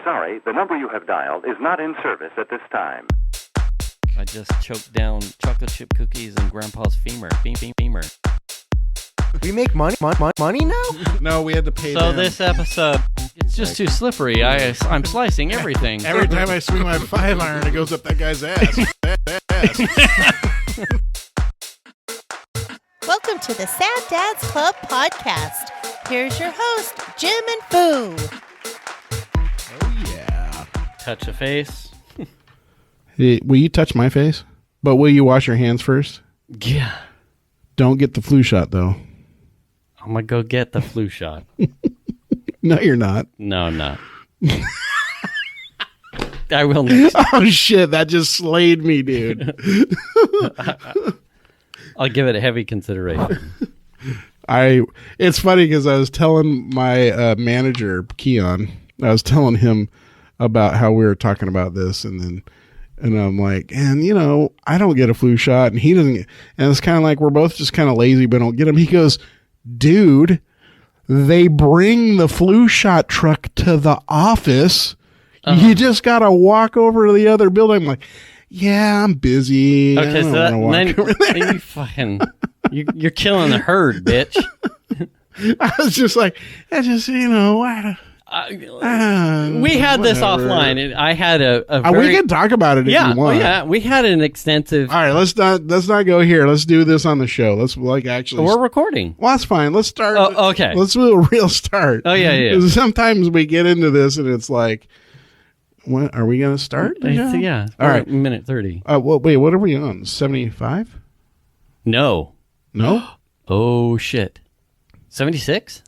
sorry, the number you have dialed is not in service at this time. I just choked down chocolate chip cookies and Grandpa's femur. Femur. We make money now? No, we had to pay So them. this episode, it's just too slippery. I'm slicing everything. Every time I swing my 5-iron, it goes up that guy's ass. Welcome to the Sad Dads Club podcast. Here's your host, Jim and Foo. Oh, yeah. Touch a face. Hey, will you touch my face? But will you wash your hands first? Yeah. Don't get the flu shot, though. I'm going to go get the flu shot. No, you're not. No, I'm not. I will next. Oh, shit. That just slayed me, dude. I'll give it a heavy consideration. It's funny because I was telling my manager, Keon, I was telling him about how we were talking about this, and I'm like, and you know, I don't get a flu shot, and he doesn't, and it's kind of like we're both just kind of lazy, but don't get them. He goes, dude, they bring the flu shot truck to the office. You just got to walk over to the other building. I'm like, yeah, I'm busy. Okay, so then you fucking, you're killing the herd, bitch. I was just like, we had this offline, and I had a very... we can talk about it if you want. Oh, yeah, we had an extensive... All right, let's not go here. Let's do this on the show. Let's actually... We're recording. Well, that's fine. Let's start. Oh, okay. Let's do a real start. Oh, yeah. 'Cause sometimes we get into this, and it's like, what, are we going to start? Yeah. All right. Minute 30. Wait, what are we on? 75? No. No? Oh, shit. 76?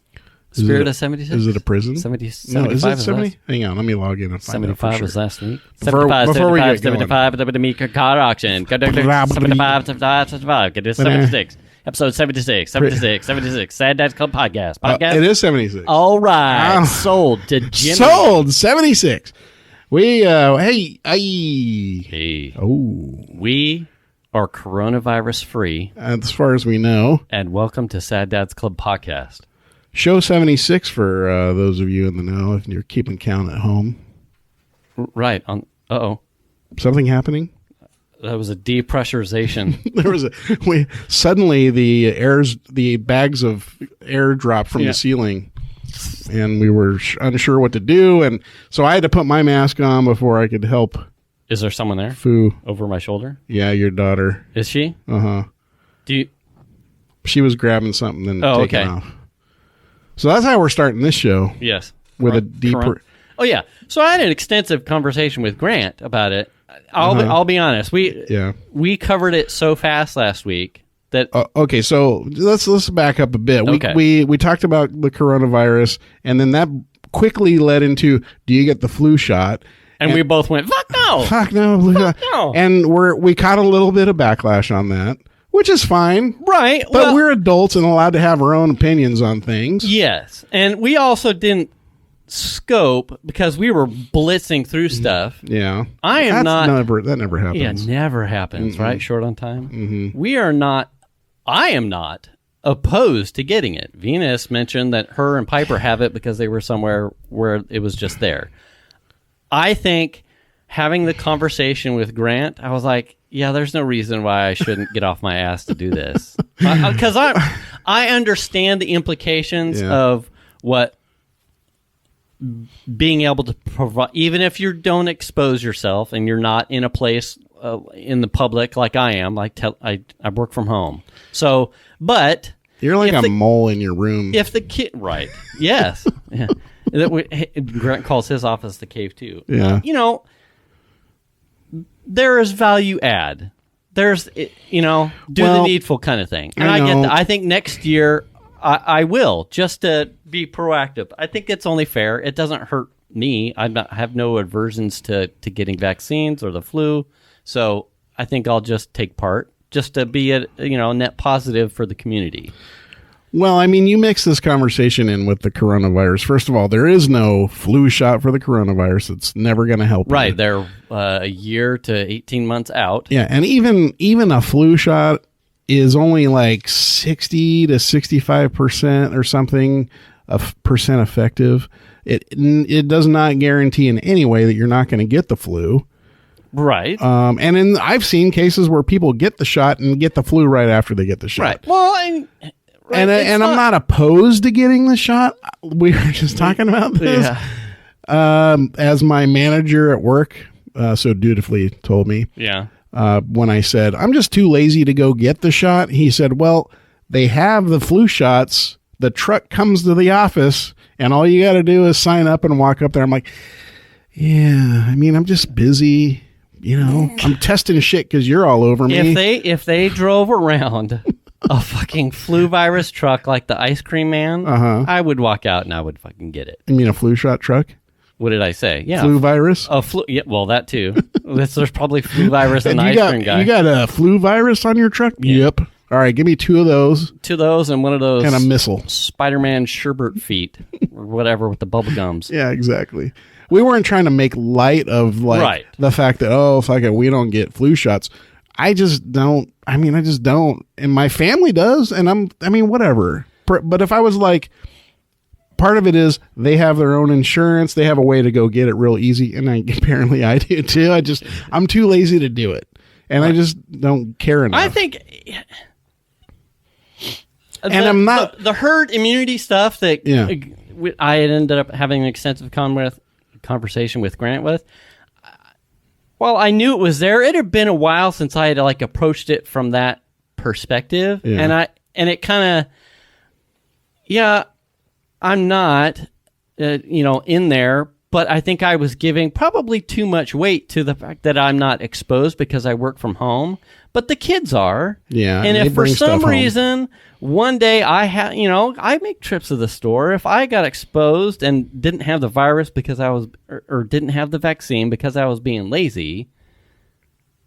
Spirit of 76? Is it a prison? 75 No, is it is 70? last. Hang on, let me log in and find out for 75 sure. was last week. Before we get going. 75, the car auction. 75, get this 76. Episode 76. Sad Dads Club podcast. It is 76. All right. Sold to Jimmy. Sold 76. We hey. Oh. We are coronavirus free. As far as we know. And welcome to Sad Dads Club podcast. Show 76 for those of you in the know, if you're keeping count at home. Right. Something happening? That was a depressurization. There was suddenly the bags of air dropped from the ceiling, and we were unsure what to do, and so I had to put my mask on before I could help. Is there someone there? Foo. Over my shoulder? Yeah, your daughter. Is she? Uh-huh. She was grabbing something and taking okay. off. So that's how we're starting this show. Yes. With a deeper... Oh, yeah. So I had an extensive conversation with Grant about it. I'll be honest. We covered it so fast last week that... okay, so let's back up a bit. We talked about the coronavirus, and then that quickly led into, do you get the flu shot? And we both went, fuck no! Fuck no. Fuck no! And we caught a little bit of backlash on that. Which is fine. Right. But we're adults and allowed to have our own opinions on things. Yes. And we also didn't scope because we were blitzing through stuff. Yeah. That never happens. Yeah, never happens, right? Short on time. Mm-hmm. I am not opposed to getting it. Venus mentioned that her and Piper have it because they were somewhere where it was just there. I think having the conversation with Grant, I was like, yeah, there's no reason why I shouldn't get off my ass to do this. Because I understand the implications of what being able to provide, even if you don't expose yourself and you're not in a place in the public like I am, I work from home. So, but... You're like a mole in your room. If the kid... Right. Yes. Yeah. Grant calls his office the cave, too. Yeah. There is value add. There's, the needful kind of thing. And I get that. I think next year I will, just to be proactive. I think it's only fair. It doesn't hurt me. I have no aversions to getting vaccines or the flu. So I think I'll just take part, just to be a net positive for the community. Well, I mean, you mix this conversation in with the coronavirus. First of all, there is no flu shot for the coronavirus. It's never going to help. Right. You. They're a year to 18 months out. Yeah. And even a flu shot is only like 60 to 65% or something percent effective. It does not guarantee in any way that you're not going to get the flu. Right. And I've seen cases where people get the shot and get the flu right after they get the shot. Right. Well, and I'm not opposed to getting the shot. We were just talking about this. Yeah. As my manager at work so dutifully told me. Yeah. When I said, I'm just too lazy to go get the shot, he said, well, they have the flu shots. The truck comes to the office, and all you got to do is sign up and walk up there. I'm like, yeah, I mean, I'm just busy. I'm testing shit because you're all over me. If they drove around a fucking flu virus truck like the ice cream man, I would walk out and I would fucking get it. You mean a flu shot truck? What did I say? Yeah, flu virus. Yeah, well, that too. There's probably flu virus in the ice cream guy. You got a flu virus on your truck? Yeah. Yep. All right, give me 2 of those. 2 of those and one of those. And a missile. Spider-Man sherbet feet or whatever with the bubble gums. Yeah, exactly. We weren't trying to make light of the fact that, fuck it, we don't get flu shots. I just don't. I just don't. And my family does. And whatever. But if I was like, part of it is they have their own insurance. They have a way to go get it real easy. And apparently I do too. I'm too lazy to do it. And I just don't care enough. I think... I'm not... The herd immunity stuff that I had ended up having an extensive conversation with Grant with. Well, I knew it was there. It had been a while since I had approached it from that perspective. Yeah. And it kind of... I'm not, in there, but I think I was giving probably too much weight to the fact that I'm not exposed because I work from home, but the kids are. Yeah. And if for some reason one day I make trips to the store, if I got exposed and didn't have the virus because I was, or didn't have the vaccine because I was being lazy,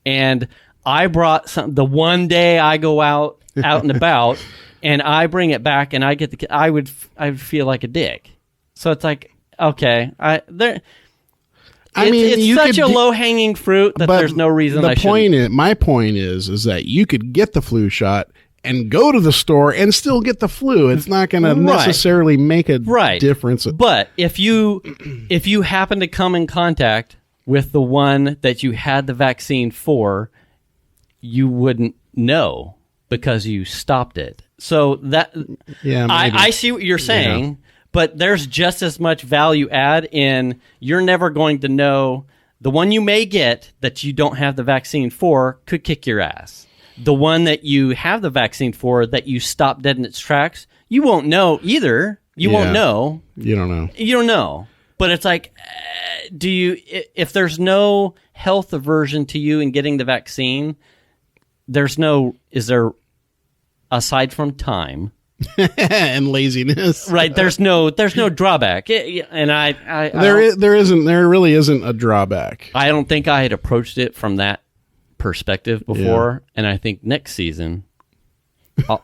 and I brought the one day I go out and about. And I bring it back, and I get I would feel like a dick. So it's like, okay, it's such a low hanging fruit that there's no reason. My point is that you could get the flu shot and go to the store and still get the flu. It's not going to necessarily make a difference. But if you happen to come in contact with the one that you had the vaccine for, you wouldn't know because you stopped it. So that I see what you're saying, but there's just as much value add in you're never going to know. The one you may get that you don't have the vaccine for could kick your ass. The one that you have the vaccine for that you stop dead in its tracks, you won't know either. You won't know. You don't know. You don't know. But it's like, if there's no health aversion to you in getting the vaccine, is there, aside from time and laziness, right? There's no drawback, and there really isn't a drawback. I don't think I had approached it from that perspective before, and I think next season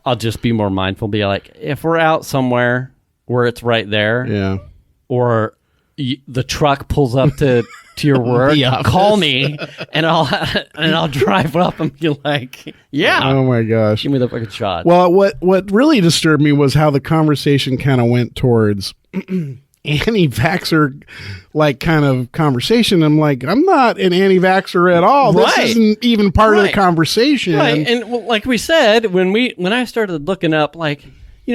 I'll just be more mindful. Be like, if we're out somewhere where it's right there, or the truck pulls up to your work, call me, and I'll drive up and be like, oh my gosh, give me the fucking shot. Well, what really disturbed me was how the conversation kind of went towards anti-vaxxer kind of conversation. I'm like, I'm not an anti-vaxxer at all. This isn't even part of the conversation. Right. And like we said, when I started looking up,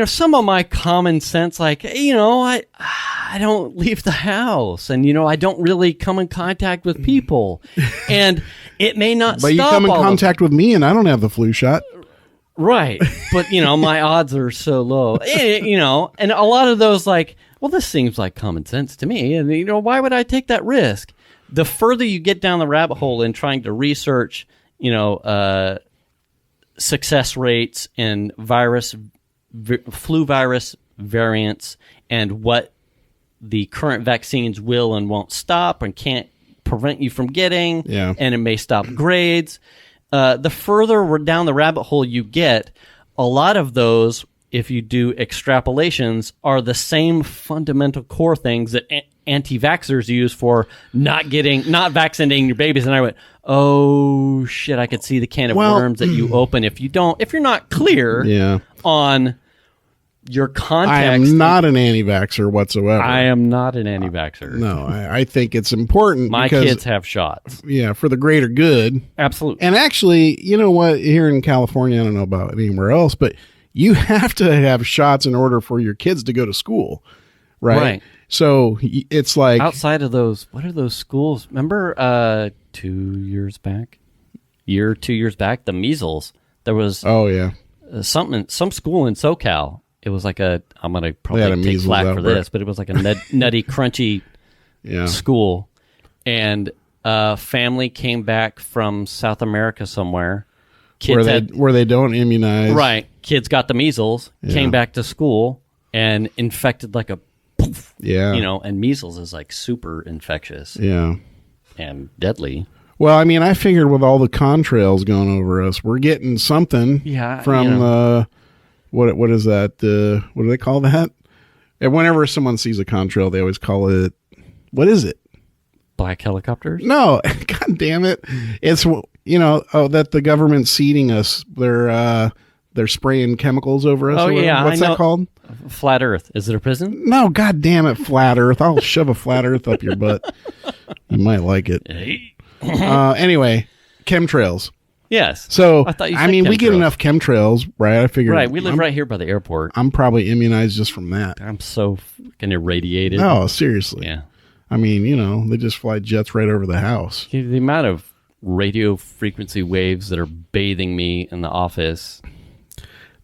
some of my common sense, I don't leave the house, and I don't really come in contact with people, and it may not. But you come in contact with me, and I don't have the flu shot. Right, but my odds are so low, and a lot of those this seems like common sense to me, and why would I take that risk? The further you get down the rabbit hole in trying to research, success rates and flu virus variants and what the current vaccines will and won't stop and can't prevent you from getting, and it may stop grades. The further down the rabbit hole you get, a lot of those, if you do extrapolations, are the same fundamental core things that anti-vaxxers use for not vaccinating your babies. And I went, oh shit, I could see the can of worms that you open if you're not clear on your context. I am not an anti-vaxxer whatsoever. I am not an anti-vaxxer. No, I think it's important. My because, kids have shots. Yeah, for the greater good. Absolutely. And actually, you know what? Here in California, I don't know about anywhere else, but you have to have shots in order for your kids to go to school, right? So it's like outside of those, what are those schools? Remember 2 years back, the measles. There was some school in SoCal. It was like I'm gonna probably take flack for this, but it was like a nutty, crunchy school, and family came back from South America somewhere. Kids where they don't immunize. Right. Kids got the measles, came back to school, and infected like a poof. Yeah. And measles is like super infectious. Yeah. And deadly. Well, I mean, I figured with all the contrails going over us, we're getting something from what is that? What do they call that? And whenever someone sees a contrail, they always call it, what is it? Black helicopters? No, God damn it. It's, that the government's seeding us. They're spraying chemicals over us. Oh, yeah. What's that called? Flat Earth. Is it a prison? No, God damn it, Flat Earth. I'll shove a Flat Earth up your butt. You might like it. Anyway, chemtrails. Yes. So, I thought you I said mean, we get chemtrails. enough chemtrails, right? I figured. Right. We live right here by the airport. I'm probably immunized just from that. I'm so fucking irradiated. Oh, seriously. Yeah. I mean, they just fly jets right over the house. The amount of radio frequency waves that are bathing me in the office.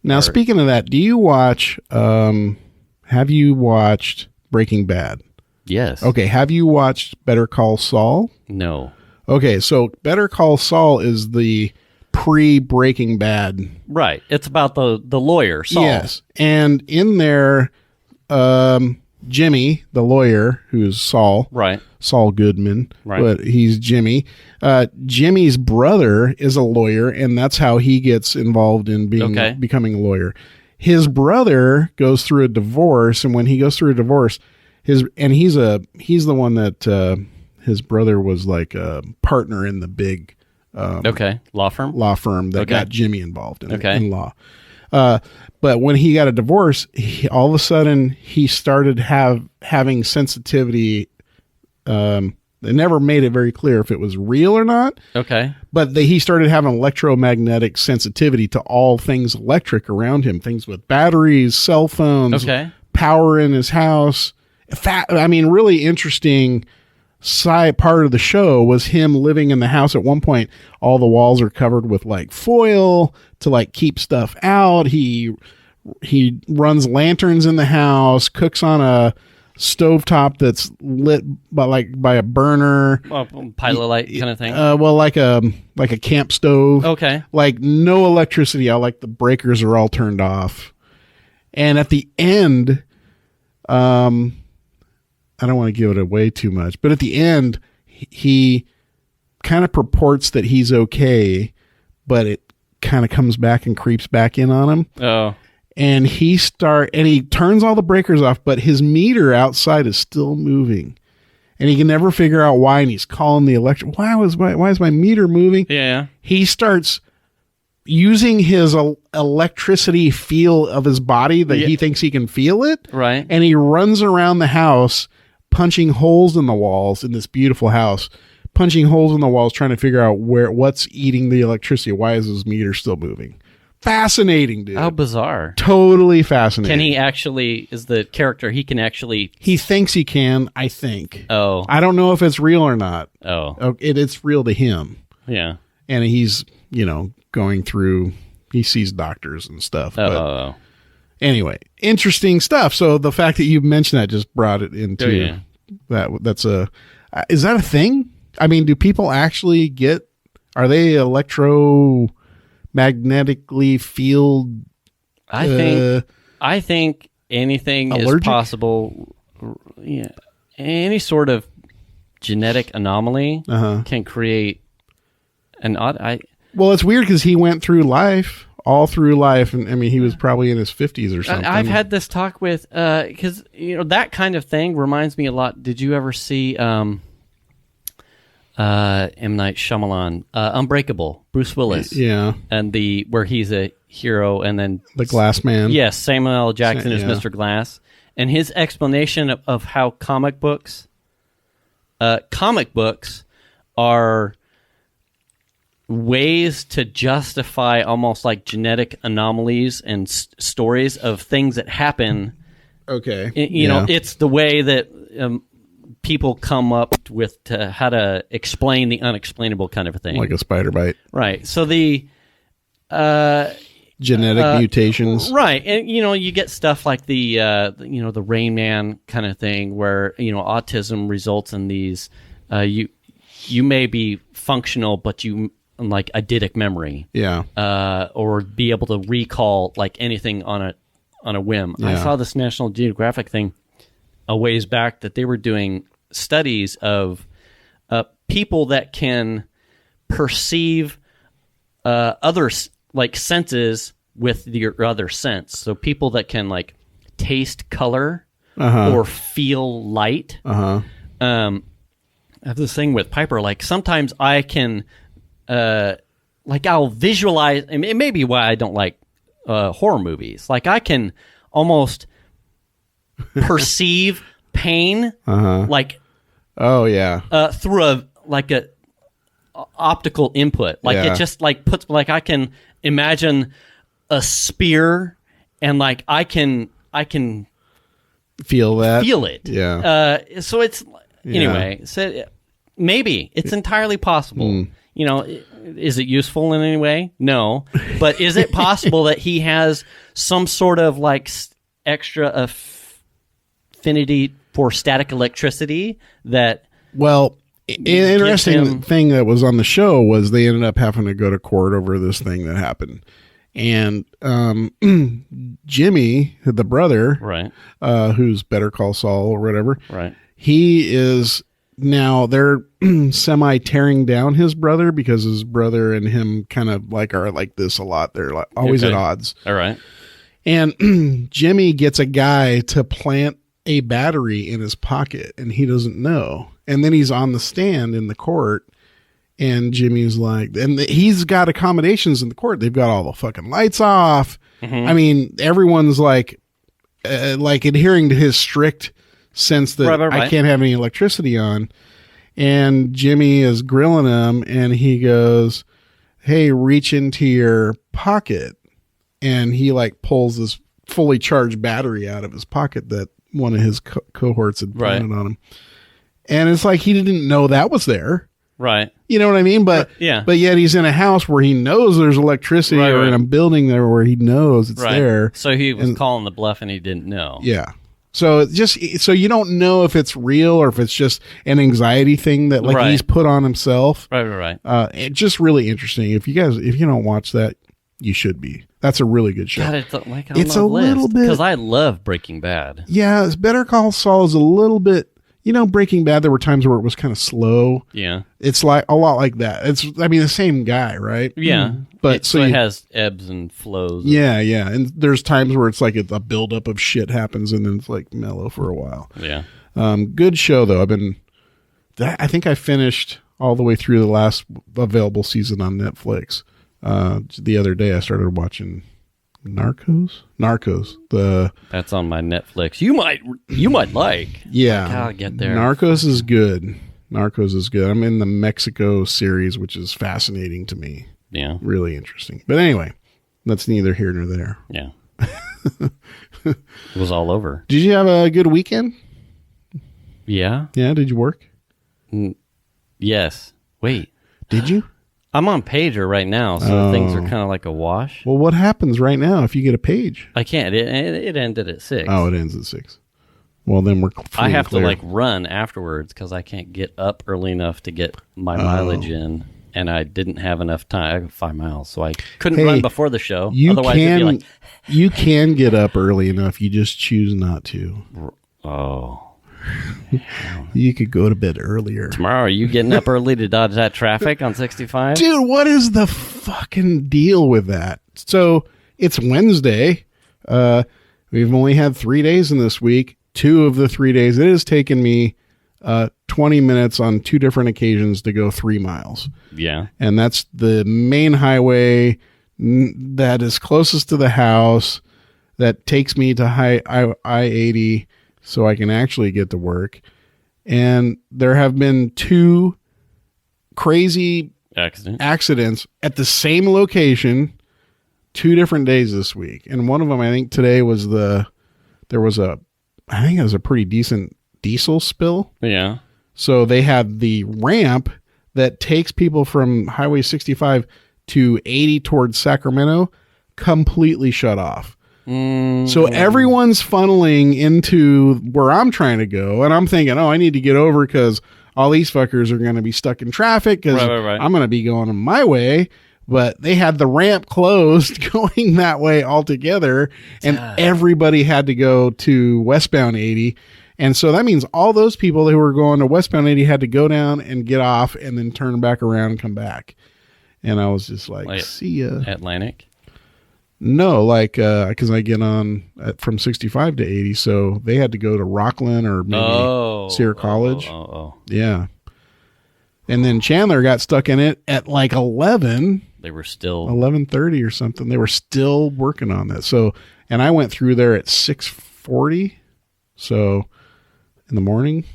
Now, speaking of that, have you watched Breaking Bad? Yes. Okay. Have you watched Better Call Saul? No. Okay. So Better Call Saul is the pre-Breaking Bad. Right. It's about the lawyer, Saul. Yes. And in there, Jimmy, the lawyer, who's Saul. Right. Saul Goodman. Right. But he's Jimmy. Jimmy's brother is a lawyer, and that's how he gets involved in becoming a lawyer. His brother goes through a divorce, and when he goes through a divorce, he's the one that his brother was like a partner in the big law firm that got Jimmy involved in law. But when he got a divorce, all of a sudden he started having sensitivity. They never made it very clear if it was real or not. Okay. But he started having electromagnetic sensitivity to all things electric around him, things with batteries, cell phones, power in his house. Really interesting part of the show was him living in the house. At one point, all the walls are covered with like foil to like keep stuff out. He runs lanterns in the house, cooks on a stovetop that's lit by a burner, pilot light kind of thing. Like a camp stove. Okay. Like no electricity out. Like the breakers are all turned off. And at the end, I don't want to give it away too much, but at the end, he kind of purports that he's okay, but it kind of comes back and creeps back in on him. Oh. And he turns all the breakers off, but his meter outside is still moving. And he can never figure out why, and he's calling the electric. Why is my meter moving? Yeah. He starts using his electricity feel of his body that he thinks he can feel it. Right. And he runs around the house punching holes in the walls in this beautiful house, punching holes in the walls, trying to figure out what's eating the electricity. Why is his meter still moving? Fascinating, dude. How bizarre. Totally fascinating. Is the character, he can actually... He thinks he can, I think. Oh. I don't know if it's real or not. Oh. It's real to him. Yeah. And he's, going through, he sees doctors and stuff. Oh. Anyway, interesting stuff. So the fact that you mentioned that just brought it into that's is that a thing? I mean, do people actually are they electromagnetically field? I think anything allergic? is possible. Yeah. Any sort of genetic anomaly can create an odd... Well, it's weird because he went through life, all through life, and I mean, he was probably in his 50s or something. I've had this talk with, because, that kind of thing reminds me a lot. Did you ever see M. Night Shyamalan, Unbreakable, Bruce Willis. Yeah. And where he's a hero, and then The Glass Man. Yes, Samuel L. Jackson is Mr. Glass. And his explanation of how comic books are ways to justify almost like genetic anomalies and stories of things that happen. Okay. You know, it's the way that people come up with how to explain the unexplainable kind of a thing. Like a spider bite. Right. So the genetic mutations. Right. And, you know, you get stuff like the Rain Man kind of thing where, you know, autism results in these, you may be functional, but you like eidetic memory. Yeah. Or be able to recall like anything on a whim. Yeah. I saw this National Geographic thing a ways back that they were doing studies of people that can perceive other like senses with your other sense. So people that can like taste color or feel light. I have this thing with Piper. Like sometimes I can, like I'll visualize. I mean, it may be why I don't like horror movies. Like I can almost perceive pain, like through a optical input. Like it just like puts like I can imagine a spear, and like I can feel it. Yeah. So it's anyway. So maybe it's entirely possible. You know, is it useful in any way? No. But is it possible that he has some sort of like extra affinity for static electricity that? Well, an interesting thing that was on the show was they ended up having to go to court over this thing that happened. And Jimmy, the brother, right, who's Better Call Saul or whatever, right, he is now they're semi tearing down his brother because his brother and him kind of like are like this a lot. They're like always at odds. All right. And Jimmy gets a guy to plant a battery in his pocket, and he doesn't know. And then he's on the stand in the court. And Jimmy's like, and he's got accommodations in the court. They've got all the fucking lights off. I mean, everyone's like adhering to his strict sense that right. I can't have any electricity on. And Jimmy is grilling him, and he goes, "Hey, reach into your pocket." And he like pulls this fully charged battery out of his pocket that one of his cohorts had planted on him. And it's like he didn't know that was there. Right. You know what I mean? But yet he's in a house where he knows there's electricity or in a building there where he knows it's there. So he was calling the bluff and he didn't know. Yeah. So it's just so you don't know if it's real or if it's just an anxiety thing that like he's put on himself. Right. It's just really interesting. If you don't watch that, you should be. That's a really good show. God, it's like it's a little bit because I love Breaking Bad. Yeah, Better Call Saul is a little bit. You know, Breaking Bad, there were times where it was kind of slow. Yeah. It's like a lot like that. I mean, the same guy, right? Yeah. But so it has ebbs and flows. Yeah. And there's times where it's like a buildup of shit happens and then it's like mellow for a while. Yeah. Good show, though. I think I finished all the way through the last available season on Netflix. The other day I started watching Narcos. That's on my Netflix. You might like. Yeah, I'll get there. Narcos is good. I'm in the Mexico series, which is fascinating to me. Yeah, really interesting. But anyway, that's neither here nor there. Yeah, it was all over. Did you have a good weekend? Yeah. Did you work? Yes. Wait. Did you? I'm on pager right now, so things are kind of like a wash. Well, what happens right now if you get a page? I can't. It ended at 6. Oh, it ends at 6. Well, then we're I have to like run afterwards because I can't get up early enough to get my mileage in, and I didn't have enough time. I got 5 miles, so I couldn't run before the show. Otherwise, it'd be like, you can get up early enough. You just choose not to. Oh. You could go to bed earlier. Tomorrow, are you getting up early to dodge that traffic on 65? Dude, what is the fucking deal with that? So it's Wednesday. We've only had 3 days in this week. 2 of the 3 days, it has taken me 20 minutes on 2 different occasions to go 3 miles. Yeah. And that's the main highway that is closest to the house that takes me to I-80 so I can actually get to work. And there have been 2 crazy accidents at the same location 2 different days this week. And one of them, I think today was I think it was a pretty decent diesel spill. Yeah. So they had the ramp that takes people from Highway 65 to 80 towards Sacramento completely shut off. So everyone's funneling into where I'm trying to go. And I'm thinking, I need to get over because all these fuckers are going to be stuck in traffic because I'm going to be going my way. But they had the ramp closed going that way altogether. And everybody had to go to westbound 80. And so that means all those people who were going to westbound 80 had to go down and get off and then turn back around and come back. And I was just like see ya. Atlantic? No, because I get on from 65 to 80. So they had to go to Rockland or maybe Sierra College. Yeah. And then Chandler got stuck in it at 11. They were still 11:30 or something. They were still working on that. So, and I went through there at 6:40. So in the morning,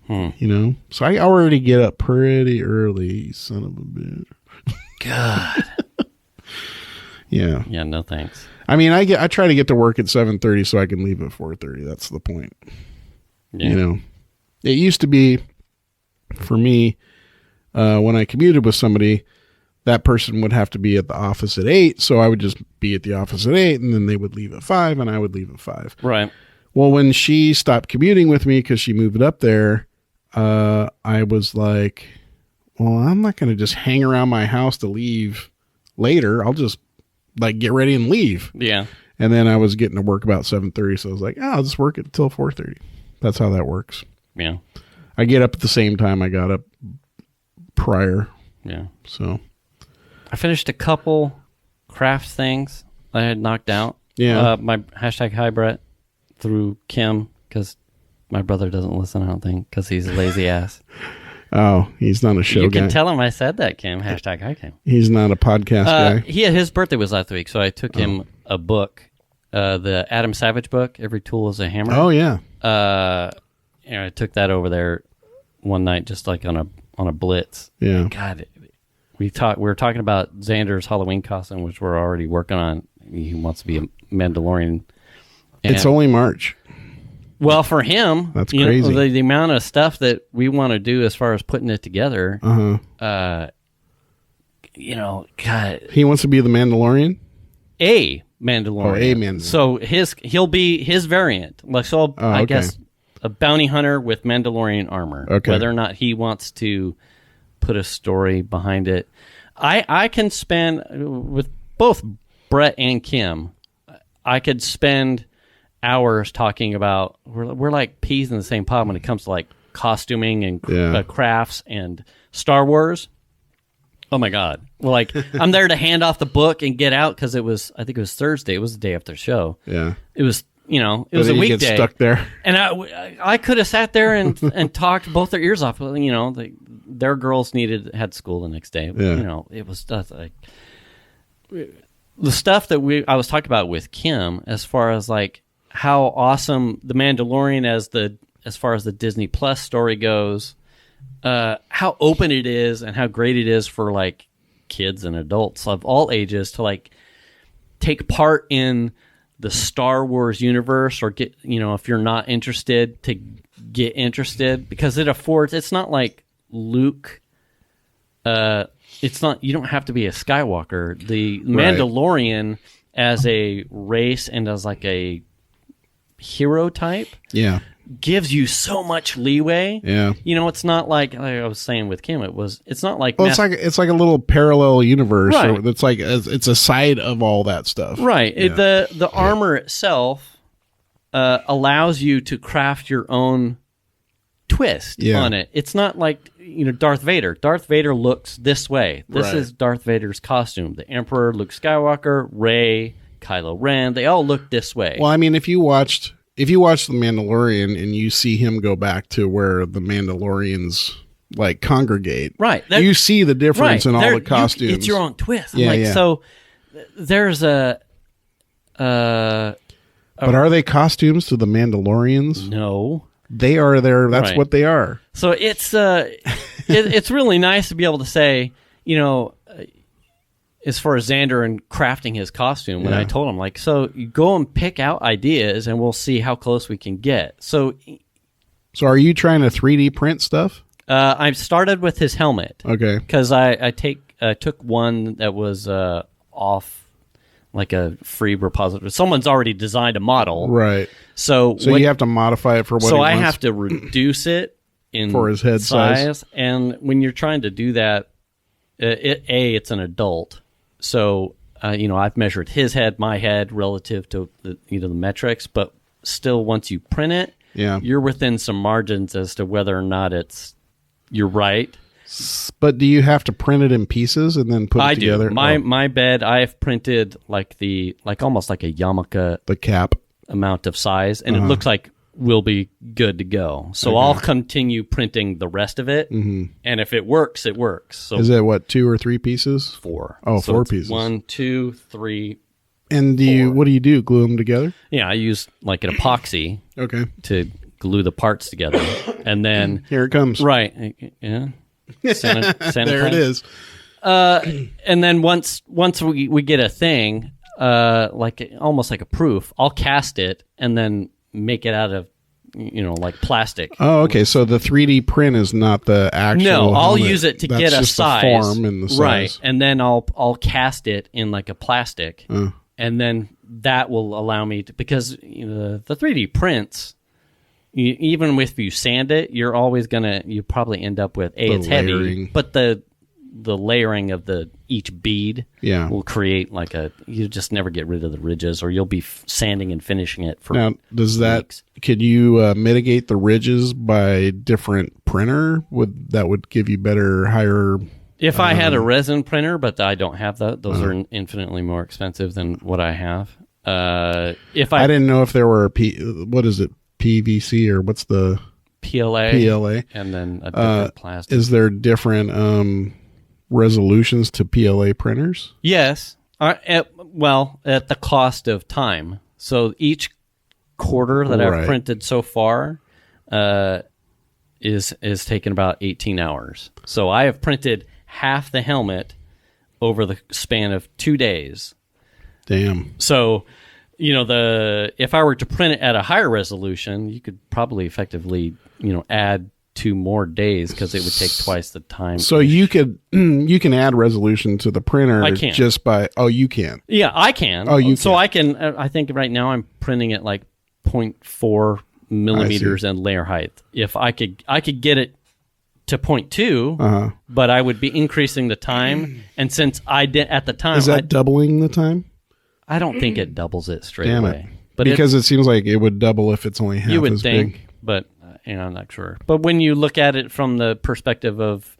so I already get up pretty early, son of a bitch. God. Yeah. Yeah. No thanks. I mean, I try to get to work at 7:30 so I can leave at 4:30. That's the point. Yeah. It used to be for me when I commuted with somebody, that person would have to be at the office at 8. So I would just be at the office at 8 and then they would leave at 5 and I would leave at 5. Right. Well, when she stopped commuting with me because she moved up there, I was like, well, I'm not going to just hang around my house to leave later. I'll just get ready and leave. Yeah. And then I was getting to work about 7:30. So I was like, I'll just work it until 4:30. That's how that works. Yeah. I get up at the same time I got up prior. Yeah. So I finished a couple craft things I had knocked out. Yeah. My hashtag hi Brett through Kim, because my brother doesn't listen, I don't think, because he's a lazy ass. Oh, he's not a show guy. You can tell him I said that, Kim. Hashtag hi Kim. He's not a podcast guy. His birthday was last week, so I took him a book, the Adam Savage book, Every Tool is a Hammer. Oh, yeah. I took that over there one night just on a blitz. Yeah. God, we were talking about Xander's Halloween costume, which we're already working on. He wants to be a Mandalorian. It's only March. Well, for him, that's crazy. The amount of stuff that we want to do as far as putting it together. God. He wants to be the Mandalorian? A Mandalorian. Oh, a Mandalorian. So he'll be his variant. I guess a bounty hunter with Mandalorian armor. Okay. Whether or not he wants to put a story behind it. I can spend, with both Brett and Kim, I could spend hours talking about, we're like peas in the same pod when it comes to costuming and crafts and Star Wars. Oh my God. Well, I'm there to hand off the book and get out because I think it was Thursday. It was the day after the show. Yeah. It was, it was a weekday. Get stuck there. And I could have sat there and talked both their ears off. Their girls had school the next day. Yeah. It was stuff the stuff that I was talking about with Kim, as far as how awesome the Mandalorian as far as the Disney Plus story goes, how open it is and how great it is for kids and adults of all ages to take part in the Star Wars universe, or get, if you're not interested, to get interested, because it's not like Luke, it's not, you don't have to be a Skywalker. The Mandalorian as a race and as a hero type, gives you so much leeway. Yeah. It's not like I was saying with Kim, it's not like, well, it's like a little parallel universe. Right. It's a side of all that stuff. Right. Yeah. The armor itself allows you to craft your own twist on it. It's not like, Darth Vader. Darth Vader looks this way. This is Darth Vader's costume. The Emperor, Luke Skywalker, Rey, Kylo Ren, they all look this way. Well, I mean, if you watched if you watch The Mandalorian and you see him go back to where the Mandalorians like congregate, right? You see the difference in all the costumes. It's your own twist. So there's a. But are they costumes to the Mandalorians? No, they are there. That's what they are. So it's it's really nice to be able to say, as far as Xander and crafting his costume, when I told him, like, so you go and pick out ideas and we'll see how close we can get. So are you trying to 3D print stuff? I started with his helmet. Okay. Because I took one that was off, like a free repository. Someone's already designed a model. Right. So you have to modify it for what he wants. So I have to reduce it in for his head size. And when you're trying to do that, it's an adult. So, I've measured his head, my head, relative to the metrics, but still, once you print it, you're within some margins as to whether or not you're right. But do you have to print it in pieces and then put it together? I do. My bed, I have printed like almost like a yarmulke, the cap amount of size, and it looks like we'll be good to go. So I'll continue printing the rest of it, and if it works, it works. So is it 2 or 3 pieces? 4. Oh, so 4 pieces. 1, 2, 3. And what do you do? Glue them together? Yeah, I use like an epoxy. Okay. To glue the parts together, and then here it comes. Right. Yeah. There it is. And then once we get a thing, almost like a proof, I'll cast it and then make it out of like plastic. Oh, okay. So the 3D print is not the actual. No, I'll helmet. use it to That's get a just size, the form and the size. Right? And then I'll cast it in like a plastic, and then that will allow me to, because the 3D prints. Even if you sand it, you're always you probably end up with it's layering. Heavy, but the layering of each bead will create you just never get rid of the ridges, or you'll be sanding and finishing it for now. Does that weeks. Could you mitigate the ridges by different printer? That would give you higher? If I had a resin printer, but I don't have that. Those are infinitely more expensive than what I have. If I didn't know if there were what is it? PVC or what's the PLA, and then a different plastic. Is there different resolutions to PLA printers? Yes. At the cost of time. So each quarter that I've printed so far is taken about 18 hours. So I have printed half the helmet over the span of 2 days. Damn. So if I were to print it at a higher resolution, you could probably effectively, add 2 more days because it would take twice the time. So you can add resolution to the printer. I can. Just by you can. Yeah, I can. Oh, you so can. I can. I think right now I'm printing at like 0.4 millimeters in layer height. If I could get it to 0.2, but I would be increasing the time. And since I did at the time, is that doubling the time? I don't think it doubles it straight Damn away. It. But because it seems like it would double if it's only half you would as think, big. But I'm not sure. But when you look at it from the perspective of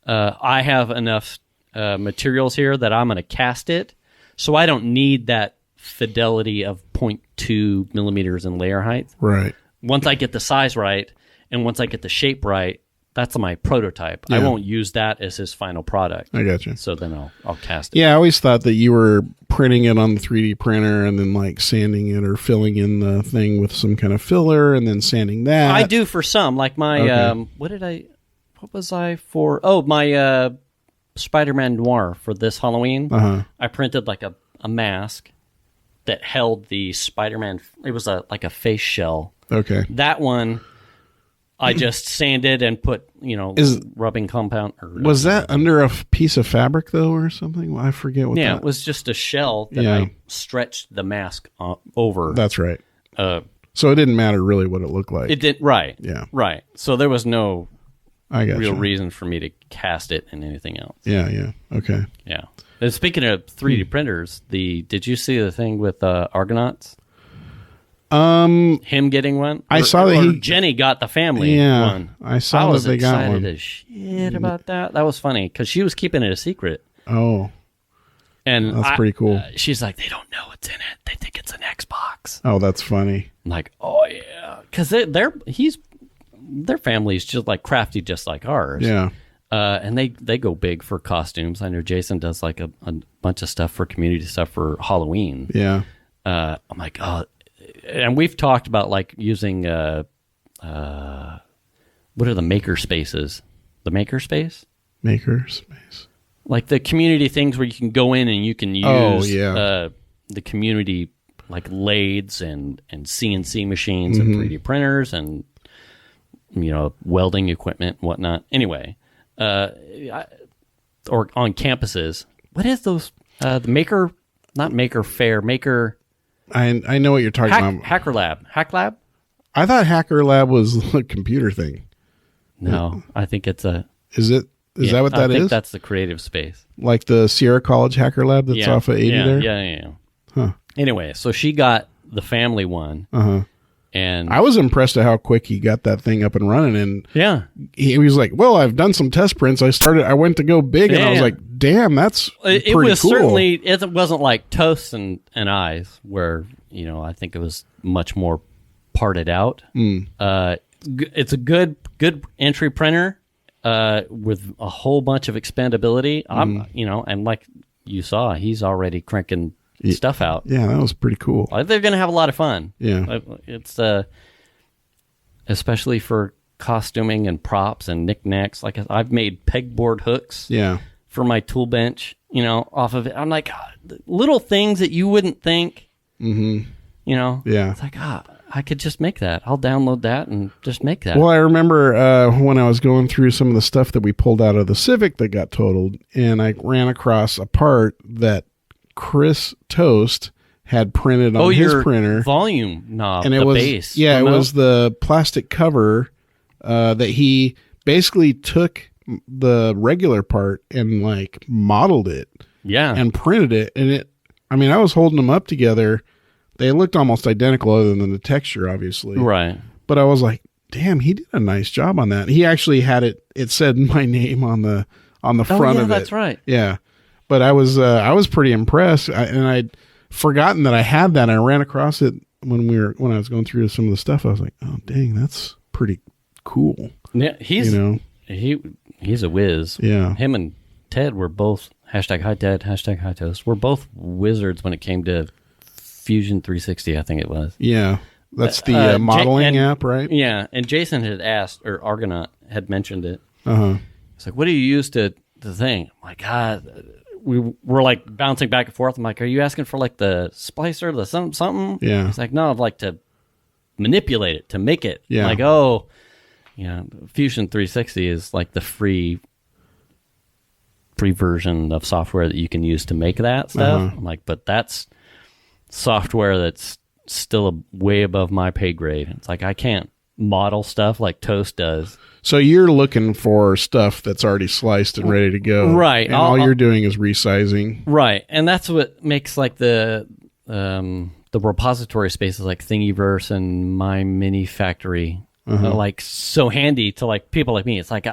I have enough materials here that I'm going to cast it, so I don't need that fidelity of 0.2 millimeters in layer height. Right. Once I get the size right, and once I get the shape right, that's my prototype. Yeah. I won't use that as his final product. I got you. So then I'll cast it. Yeah, I always thought that you were printing it on the 3D printer and then like sanding it or filling in the thing with some kind of filler and then sanding that. I do for some. Like my, what was I for? Oh, my Spider-Man Noir for this Halloween. I printed like a mask that held the Spider-Man. It was like a face shell. Okay. That one I just sanded and put, rubbing compound. Was that under a piece of fabric, though, or something? Well, I forget what it was just a shell that I stretched the mask over. That's right. So it didn't matter really what it looked like. It did, right. Yeah. Right. So there was no real you. reason for me to cast it in anything else. Yeah. Okay. Yeah. And speaking of 3D printers, did you see the thing with Argonauts? Him getting one? I saw that Jenny got the family one. I saw that they got one. I was excited as shit about that. That was funny because she was keeping it a secret. Oh. And that's pretty cool. She's like, they don't know what's in it. They think it's an Xbox. Oh, that's funny. I'm like, oh yeah, because their family's just like crafty, just like ours. Yeah. And they go big for costumes. I know Jason does like a bunch of stuff for community stuff for Halloween. Yeah. I'm like, oh, and we've talked about like using what are the maker spaces? The maker space? Maker space. Like the community things where you can go in and you can use the community like lathes and CNC machines and 3D printers and welding equipment and whatnot. Anyway, or on campuses. What is those? The maker, not Maker Fair, Maker. I know what you're talking about. Hacker Lab. Hack Lab? I thought Hacker Lab was a computer thing. No, I think it's a. Is it? Is that what that is? I think that's the creative space. Like the Sierra College Hacker Lab that's off of 80 there? Yeah. Huh. Anyway, so she got the family one. Uh-huh. And I was impressed at how quick he got that thing up and running. And he was like, well, I've done some test prints. I went to go big, and I was like, damn, that's pretty cool. It was certainly, it wasn't like Toast and Eyes, where, I think it was much more parted out. It's a good entry printer with a whole bunch of expandability. And like you saw, he's already cranking stuff out. Yeah, that was pretty cool. They're going to have a lot of fun. Yeah. It's especially for costuming and props and knickknacks. Like I've made pegboard hooks for my tool bench, off of it. I'm like, little things that you wouldn't think, Yeah. It's like, I could just make that. I'll download that and just make that. Well, I remember when I was going through some of the stuff that we pulled out of the Civic that got totaled, and I ran across a part that Chris Toast had printed on his printer. Volume knob, and it the was, base. Yeah, it was the plastic cover that he basically took the regular part and like modeled it. Yeah. And printed it. And I was holding them up together. They looked almost identical other than the texture, obviously. Right. But I was like, damn, he did a nice job on that. He actually had it said my name on the front of it. That's right. Yeah. But I was pretty impressed, and I'd forgotten that I had that. I ran across it when I was going through some of the stuff. I was like, "Oh, dang, that's pretty cool." Yeah, he's a whiz. Yeah, him and Ted were both #HiTed, #HiToast. We're both wizards when it came to Fusion 360. I think it was. Yeah, that's the modeling app, right? Yeah, and Jason had asked, or Argonaut had mentioned it. It's like, what do you use to thing? I'm like, we were like bouncing back and forth. I'm like, are you asking for like the splicer, the something? Yeah. It's like, no, I'd like to manipulate it to make it. Yeah. I'm like, Fusion 360 is like the free version of software that you can use to make that stuff. I'm like, but that's software that's still way above my pay grade. It's like, I can't model stuff like Toast does. So you're looking for stuff that's already sliced and ready to go. Right. And all you're doing is resizing. Right. And that's what makes like the repository spaces like Thingiverse and My Mini Factory like so handy to like people like me. It's like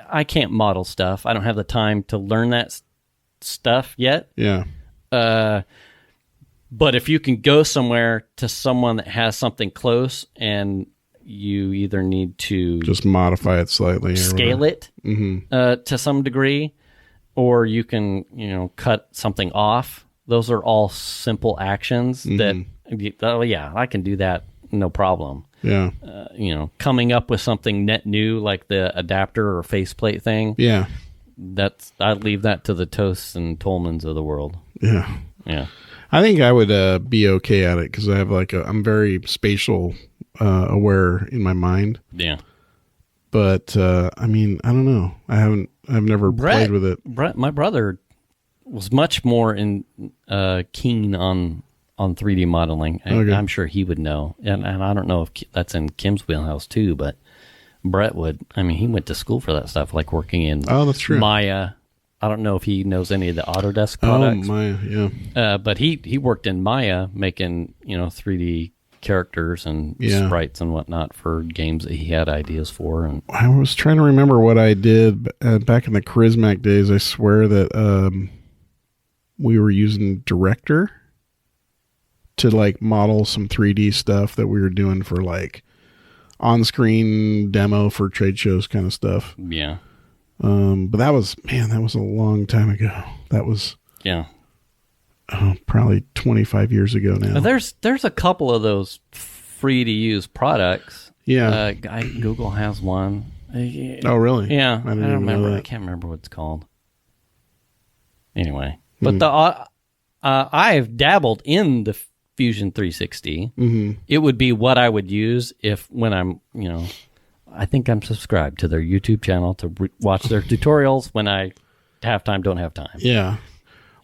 I can't model stuff. I don't have the time to learn that stuff yet. Yeah. But if you can go somewhere to someone that has something close and you either need to just modify it slightly, scale it to some degree, or you can, cut something off. Those are all simple actions that, I can do that. No problem. Yeah. Coming up with something net new, like the adapter or faceplate thing. Yeah. I'd leave that to the Toasts and Tolmans of the world. Yeah. Yeah. I think I would be okay at it because I have I'm very spatial aware in my mind. Yeah. But I don't know. I've never played with it. Brett, my brother, was much more keen on 3D modeling. Okay. I'm sure he would know, and I don't know if that's in Kim's wheelhouse too. But Brett would. He went to school for that stuff, like working in that's true. Maya. I don't know if he knows any of the Autodesk products. Oh, Maya, yeah. But he worked in Maya making 3D characters and sprites and whatnot for games that he had ideas for. And I was trying to remember what I did back in the Charismac days. I swear that we were using Director to like model some 3D stuff that we were doing for like on-screen demo for trade shows kind of stuff. Yeah. But that was a long time ago. That was probably 25 years ago now. There's a couple of those free to use products. Yeah. Google has one. Oh, really? Yeah. I I didn't don't even know remember. that. I can't remember what it's called. Anyway, but I've dabbled in the Fusion 360. Mm-hmm. It would be what I would use when I'm, I think I'm subscribed to their YouTube channel to watch their tutorials when I have time, don't have time. Yeah.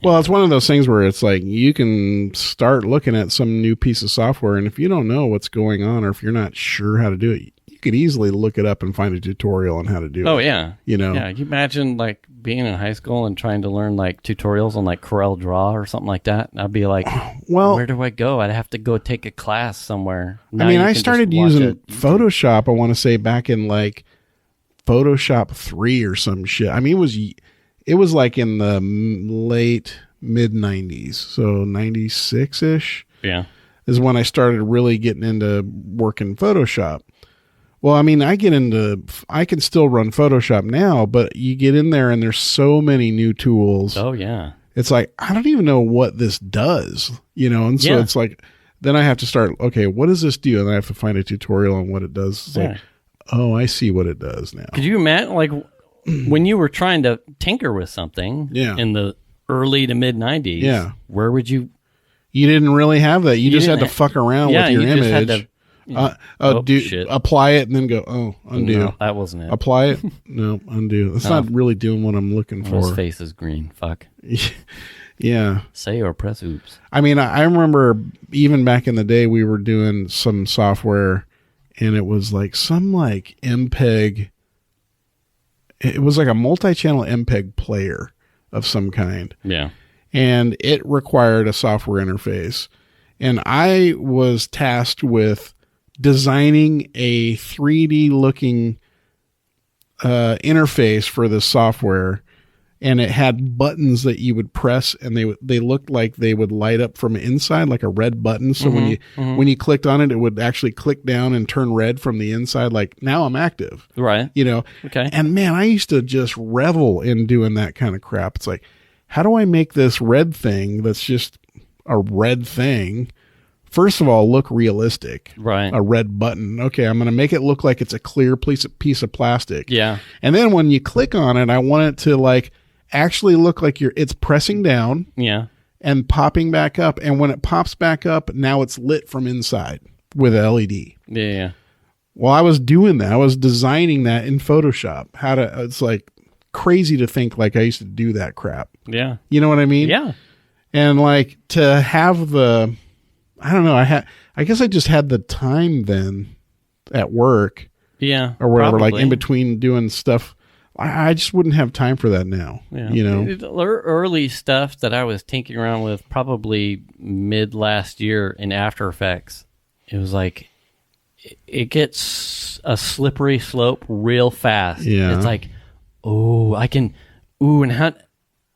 Well, it's one of those things where it's like you can start looking at some new piece of software, and if you don't know what's going on or if you're not sure how to do it, you could easily look it up and find a tutorial on how to do it. Oh, yeah. Yeah. You imagine like being in high school and trying to learn like tutorials on like Corel Draw or something like that. I'd be like, well, where do I go? I'd have to go take a class somewhere. Now I started using Photoshop, I want to say back in like Photoshop 3 or some shit. I mean, it was like in the late mid 90s. So 96-ish Yeah. is when I started really getting into working Photoshop. Well, I mean, I can still run Photoshop now, but you get in there and there's so many new tools. Oh, yeah. It's like, I don't even know what this does, and so it's like, then I have to start, okay, what does this do? And then I have to find a tutorial on what it does. It's like, oh, I see what it does now. Could you imagine, like, when you were trying to tinker with something in the early to mid 90s, where would you? You didn't really have that. You just had to fuck around with your image. Just had to, apply it and then go, undo. No, that wasn't it. Apply it. No, undo. That's not really doing what I'm looking for. His face is green. Fuck. Yeah. Say or press oops. I mean, I remember even back in the day, we were doing some software and it was like some like MPEG. It was like a multi-channel MPEG player of some kind. Yeah. And it required a software interface. And I was tasked with designing a 3D looking interface for the software, and it had buttons that you would press, and they looked like they would light up from inside, like a red button. So when you clicked on it, it would actually click down and turn red from the inside. Like, now I'm active, right? Okay. And man, I used to just revel in doing that kind of crap. It's like, how do I make this red thing that's just a red thing? First of all, look realistic. Right. A red button. Okay, I'm going to make it look like it's a clear piece of plastic. Yeah. And then when you click on it, I want it to like actually look like it's pressing down. Yeah. And popping back up. And when it pops back up, now it's lit from inside with an LED. Yeah. Well, I was doing that. I was designing that in Photoshop. It's like crazy to think like I used to do that crap. Yeah. You know what I mean? Yeah. And like to have I don't know. I guess I just had the time then at work. Yeah. Or whatever, probably. like in between doing stuff. I just wouldn't have time for that now. Yeah. The early stuff that I was tinkering around with probably mid last year in After Effects, it was like it gets a slippery slope real fast. Yeah. It's like, and how,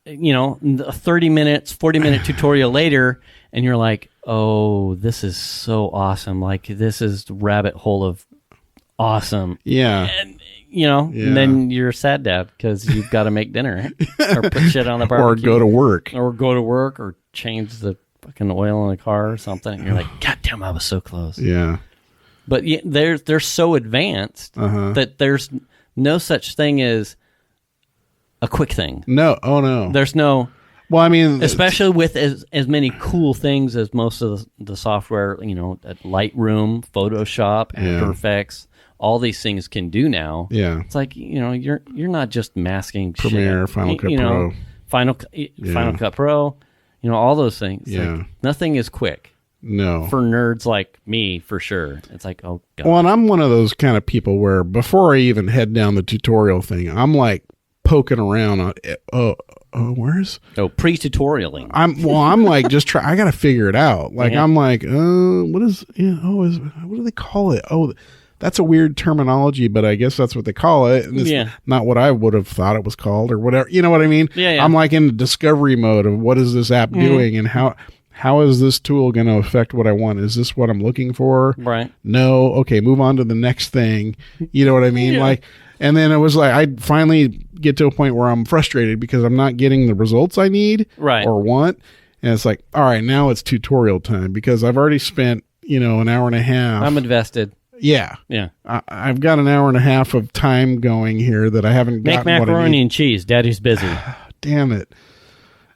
30 minutes, 40-minute tutorial later, and you're like, oh, this is so awesome. Like, this is the rabbit hole of awesome. Yeah. And, and then you're a sad dad because you've got to make dinner or put shit on the barbecue. Or go to work. Or change the fucking oil in the car or something. And you're like, God damn, I was so close. Yeah. But they're so advanced that there's no such thing as a quick thing. No. Oh, no. There's no... Well, I mean... Especially with as many cool things as most of the software, at Lightroom, Photoshop, After Effects, all these things can do now. Yeah. It's like, you're not just masking Premiere, shit. Final Cut Pro. Final Cut Pro, all those things. Yeah. Like, nothing is quick. No. For nerds like me, for sure. It's like, oh, God. Well, and I'm one of those kind of people where before I even head down the tutorial thing, I'm like poking around on pre-tutorialing. I'm like just I got to figure it out. Like I'm like, what do they call it? Oh, that's a weird terminology, but I guess that's what they call it. And it's not what I would have thought it was called or whatever. You know what I mean? Yeah. I'm like in the discovery mode of what is this app doing and how is this tool going to affect what I want? Is this what I'm looking for? Right. No. Okay, move on to the next thing. You know what I mean? Like, and then it was like I finally get to a point where I'm frustrated because I'm not getting the results I need or want. And it's like, all right, now it's tutorial time because I've already spent, an hour and a half. I'm invested. Yeah. Yeah. I've got an hour and a half of time going here that I haven't gotten. Make macaroni and cheese. Daddy's busy. Damn it.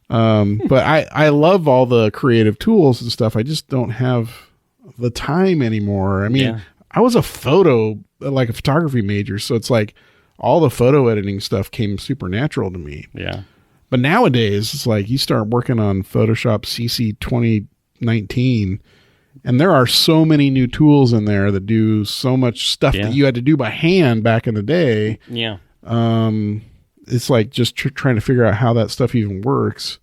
But I love all the creative tools and stuff. I just don't have the time anymore. I mean, I was a photography major. So it's like all the photo editing stuff came super natural to me. Yeah. But nowadays it's like you start working on Photoshop CC 2019 and there are so many new tools in there that do so much stuff that you had to do by hand back in the day. Yeah. It's like just trying to figure out how that stuff even works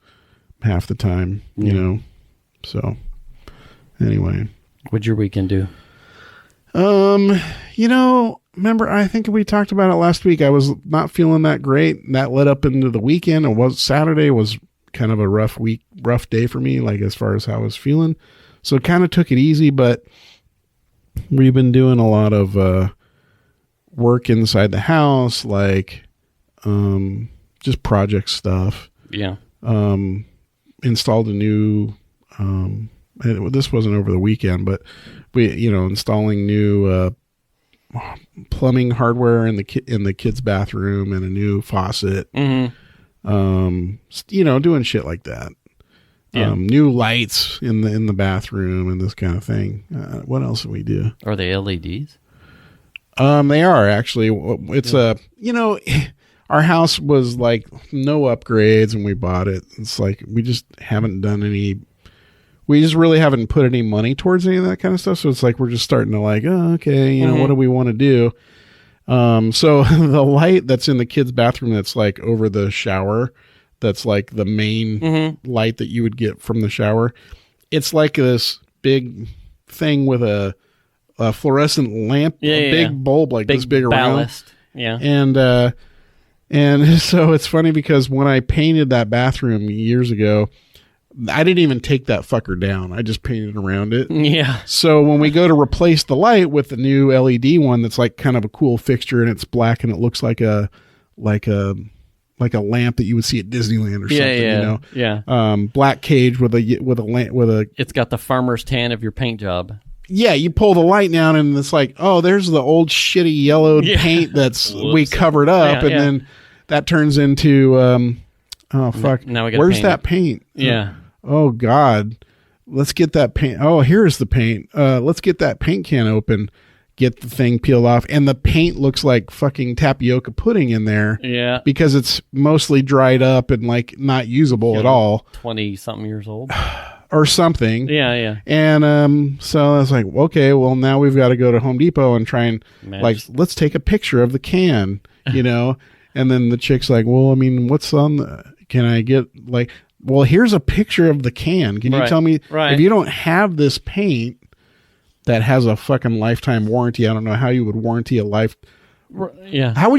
half the time, So anyway. What'd your weekend do? Remember, I think we talked about it last week. I was not feeling that great. That led up into the weekend. Saturday was kind of a rough day for me, like as far as how I was feeling. So kind of took it easy, but we've been doing a lot of work inside the house, like just project stuff. Yeah. Installed a new, this wasn't over the weekend, but we, installing new plumbing hardware in the kids' bathroom and a new faucet. Doing shit like that. Yeah. New lights in the bathroom and this kind of thing. What else do we do? Are they LEDs? They are actually. It's our house was like no upgrades and we bought it. It's like we just haven't done any. We just really haven't put any money towards any of that kind of stuff. So it's like we're just starting to like, oh, okay, what do we want to do? So the light that's in the kids' bathroom that's like over the shower, that's like the main light that you would get from the shower. It's like this big thing with a fluorescent lamp, a big bulb like this big ballast. Around. Yeah. And so it's funny because when I painted that bathroom years ago, I didn't even take that fucker down. I just painted around it. Yeah. So when we go to replace the light with the new LED one that's like kind of a cool fixture and it's black and it looks like a lamp that you would see at Disneyland or something, Yeah. Black cage with a lamp It's got the farmer's tan of your paint job. Yeah, you pull the light down and it's like, oh, there's the old shitty yellowed paint that's we covered up, and then that turns into oh fuck. Now we got Where's that paint? Yeah. Oh God. Let's get that paint. Oh, here's the paint. Let's get that paint can open. Get the thing peeled off, and the paint looks like fucking tapioca pudding in there. Yeah. Because it's mostly dried up and like not usable at all. 20-something years old. Or something. Yeah. And so I was like, okay, well now we've got to go to Home Depot and try and let's take a picture of the can, And then the chick's like, well, I mean, what's on can I get well, here's a picture of the can. Can you tell me if you don't have this paint that has a fucking lifetime warranty? I don't know how you would warranty a life. Yeah. How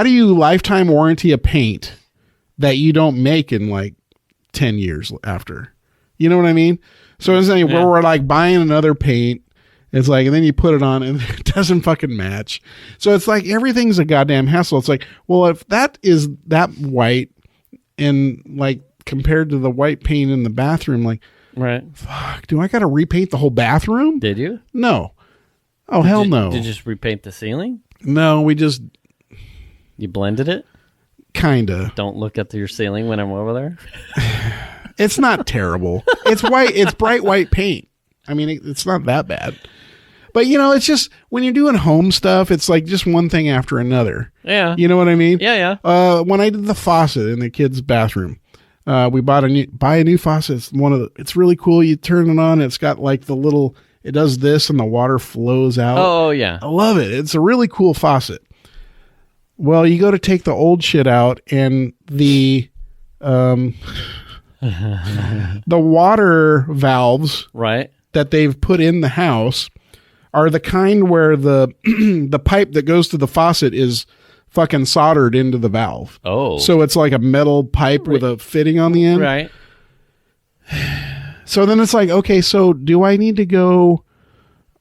do you lifetime warranty a paint that you don't make in like 10 years after? You know what I mean? So it's like where we're like buying another paint. It's like, and then you put it on and it doesn't fucking match. So it's like everything's a goddamn hassle. It's like, well, if that is that white and like compared to the white paint in the bathroom, like, fuck, do I got to repaint the whole bathroom? Did you? No. Oh, hell no. Did you just repaint the ceiling? No, You blended it? Kinda. Don't look at your ceiling when I'm over there. It's not terrible. It's white. It's bright white paint. I mean, it's not that bad. But, it's just when you're doing home stuff, it's like just one thing after another. Yeah. You know what I mean? Yeah. When I did the faucet in the kids' bathroom, we buy a new faucet. It's really cool. You turn it on. It's got like it does this and the water flows out. Oh, yeah. I love it. It's a really cool faucet. Well, you go to take the old shit out and the water valves that they've put in the house are the kind where the the pipe that goes to the faucet is fucking soldered into the valve. Oh. So it's like a metal pipe with a fitting on the end. Right. So then it's like, okay, so do I need to go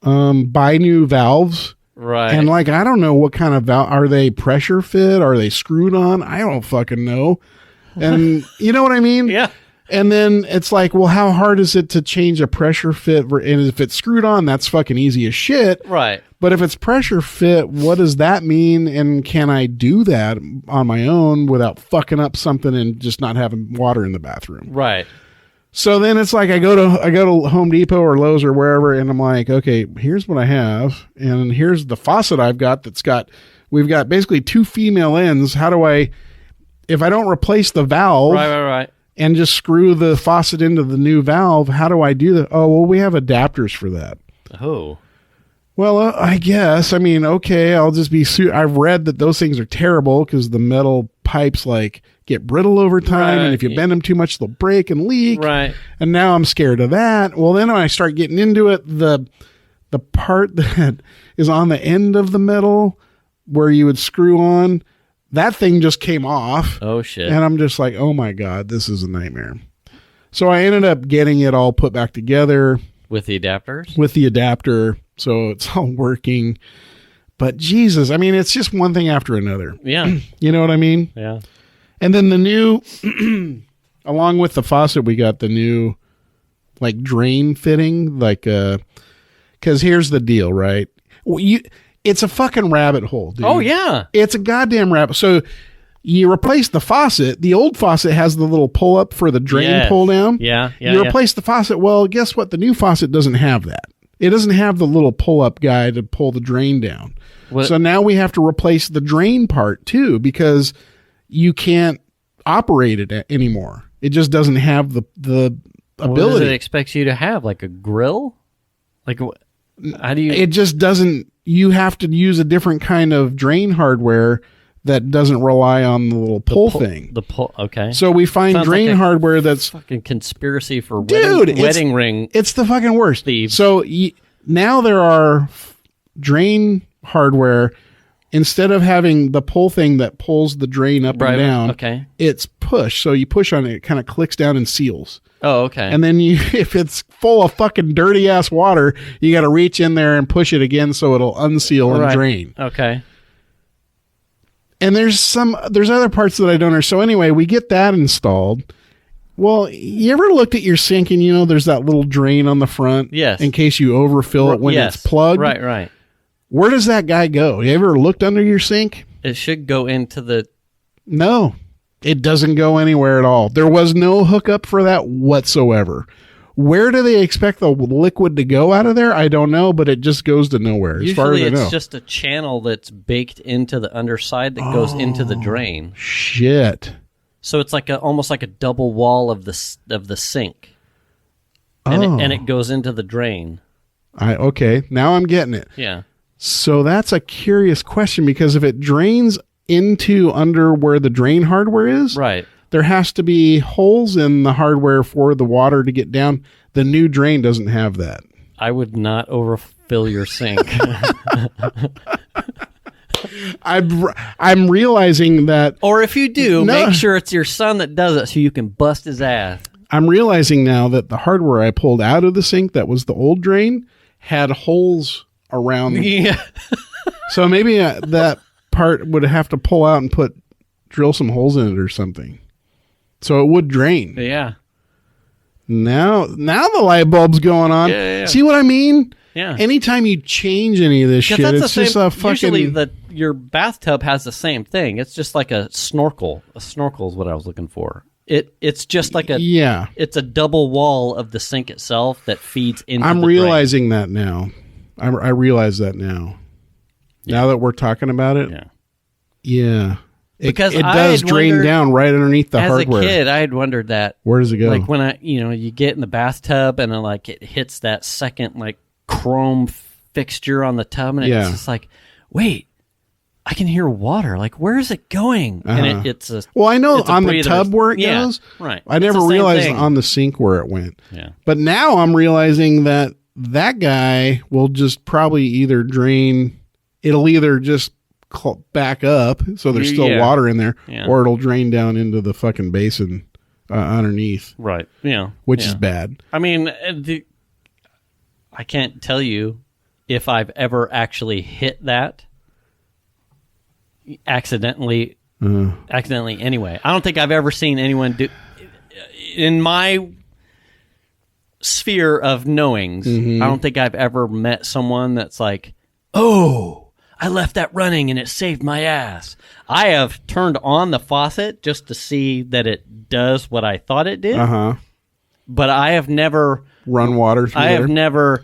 buy new valves? Right. And like, I don't know what kind of valve. Are they pressure fit? Are they screwed on? I don't fucking know. And you know what I mean? Yeah. And then it's like, well, how hard is it to change a pressure fit? And if it's screwed on, that's fucking easy as shit. Right. But if it's pressure fit, what does that mean? And can I do that on my own without fucking up something and just not having water in the bathroom? Right. So then it's like I go to Home Depot or Lowe's or wherever, and I'm like, okay, here's what I have, and here's the faucet I've got we've got basically 2 female ends. How do I, if I don't replace the valve, Right. and just screw the faucet into the new valve, how do I do that? Oh, well, we have adapters for that. Oh. Well, I guess. I mean, okay, I'll just be I've read that those things are terrible because the metal pipes like get brittle over time, and if you bend them too much, they'll break and leak. Right. And now I'm scared of that. Well, then when I start getting into it, the part that is on the end of the metal where you would screw on, that thing just came off. Oh, shit. And I'm just like, oh my God, this is a nightmare. So I ended up getting it all put back together. With the adapters? With the adapter. So it's all working. But Jesus, I mean, it's just one thing after another. Yeah. You know what I mean? Yeah. And then the new, along with the faucet, we got the new, like, drain fitting. Like, because here's the deal, right? It's a fucking rabbit hole, dude. Oh, yeah. It's a goddamn rabbit. So you replace the faucet. The old faucet has the little pull up for the drain pull down. Yeah. You replace the faucet. Well, guess what? The new faucet doesn't have that. It doesn't have the little pull up guy to pull the drain down. What? So now we have to replace the drain part too, because you can't operate it anymore. It just doesn't have the ability. What does it expect you to have? Like a grill? Like, how do you? It just doesn't. You have to use a different kind of drain hardware that doesn't rely on the little pull thing. The pull, okay. So we find Sounds drain like hardware that's fucking conspiracy for wedding ring. It's the fucking worst. Thieves. So now there are drain hardware. Instead of having the pull thing that pulls the drain up and down, okay, it's push. So you push on it, it kind of clicks down and seals. Oh, okay. And then if it's full of fucking dirty ass water, you got to reach in there and push it again so it'll unseal and drain. Okay. And there's other parts that I don't understand. So anyway, we get that installed. Well, you ever looked at your sink and there's that little drain on the front? Yes. In case you overfill it when it's plugged? Right. Where does that guy go? You ever looked under your sink? It should go into the... No, it doesn't go anywhere at all. There was no hookup for that whatsoever. Where do they expect the liquid to go out of there? I don't know, but it just goes to nowhere as far as I know. Usually it's just a channel that's baked into the underside that goes into the drain. Shit. So it's like almost like a double wall of the sink. And it goes into the drain. Okay, now I'm getting it. Yeah. So that's a curious question, because if it drains into under where the drain hardware is, right, there has to be holes in the hardware for the water to get down. The new drain doesn't have that. I would not overfill your sink. I'm realizing that. Or if you do, make sure it's your son that does it so you can bust his ass. I'm realizing now that the hardware I pulled out of the sink that was the old drain had holes around. Yeah. So maybe that part would have to pull out and drill some holes in it or something, so it would drain. Yeah. Now the light bulb's going on. Yeah. See what I mean? Yeah. Anytime you change any of this shit, it's just a fucking... Usually your bathtub has the same thing. It's just like a snorkel. A snorkel is what I was looking for. It's just like it's a double wall of the sink itself that feeds into I'm the realizing that now. I realize that now. Yeah. Now that we're talking about it. Yeah. Because it does drain down right underneath the hardware. As a kid, I had wondered that. Where does it go? Like when you get in the bathtub and then it hits that second chrome fixture on the tub, and it's just like, wait, I can hear water. Like, where is it going? And it's a... Well, I know on the tub where it goes. Right. I never realized on the sink where it went. Yeah. But now I'm realizing that that guy will just probably either drain. It'll either just back up, so there's still water in there, or it'll drain down into the fucking basin underneath. Right. Yeah. Which is bad. I mean, I can't tell you if I've ever actually hit that accidentally anyway. I don't think I've ever seen anyone do, in my sphere of knowings, I don't think I've ever met someone that's like, oh, I left that running and it saved my ass. I have turned on the faucet just to see that it does what I thought it did. But I have never run water through have never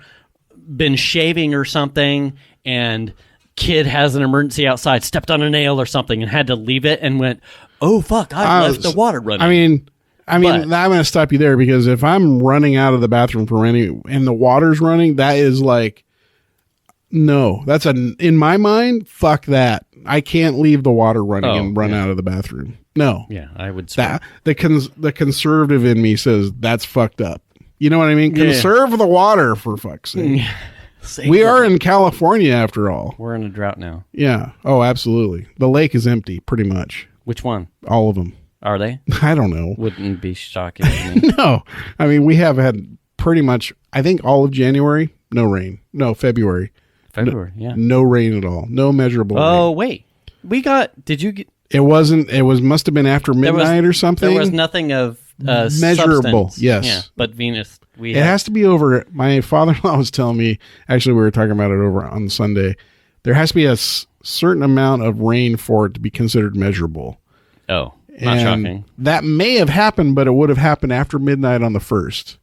been shaving or something and kid has an emergency outside, stepped on a nail or something and had to leave it and went, oh fuck, I left the water running. I mean, I'm going to stop you there, because if I'm running out of the bathroom for and the water's running, that is like, no, that's in my mind, fuck that. I can't leave the water running and run out of the bathroom. No. Yeah, I would. The conservative in me says that's fucked up. You know what I mean? Conserve the water, for fuck's sake. We are in California, after all. We're in a drought now. Yeah. Oh, absolutely. The lake is empty, pretty much. Which one? All of them. Are they? I don't know. Wouldn't be shocking to me. No. I mean, we have had pretty much, I think, all of January, no rain. No, February. No rain at all. No measurable rain. Wait. We got, did you get? It must have been after midnight or something. There was nothing of measurable. Substance. Yes. Yeah, but Venus, it has to be over. My father-in-law was telling me, actually, we were talking about it over on Sunday. There has to be a certain amount of rain for it to be considered measurable. Oh, not shocking. That may have happened, but it would have happened after midnight on the 1st.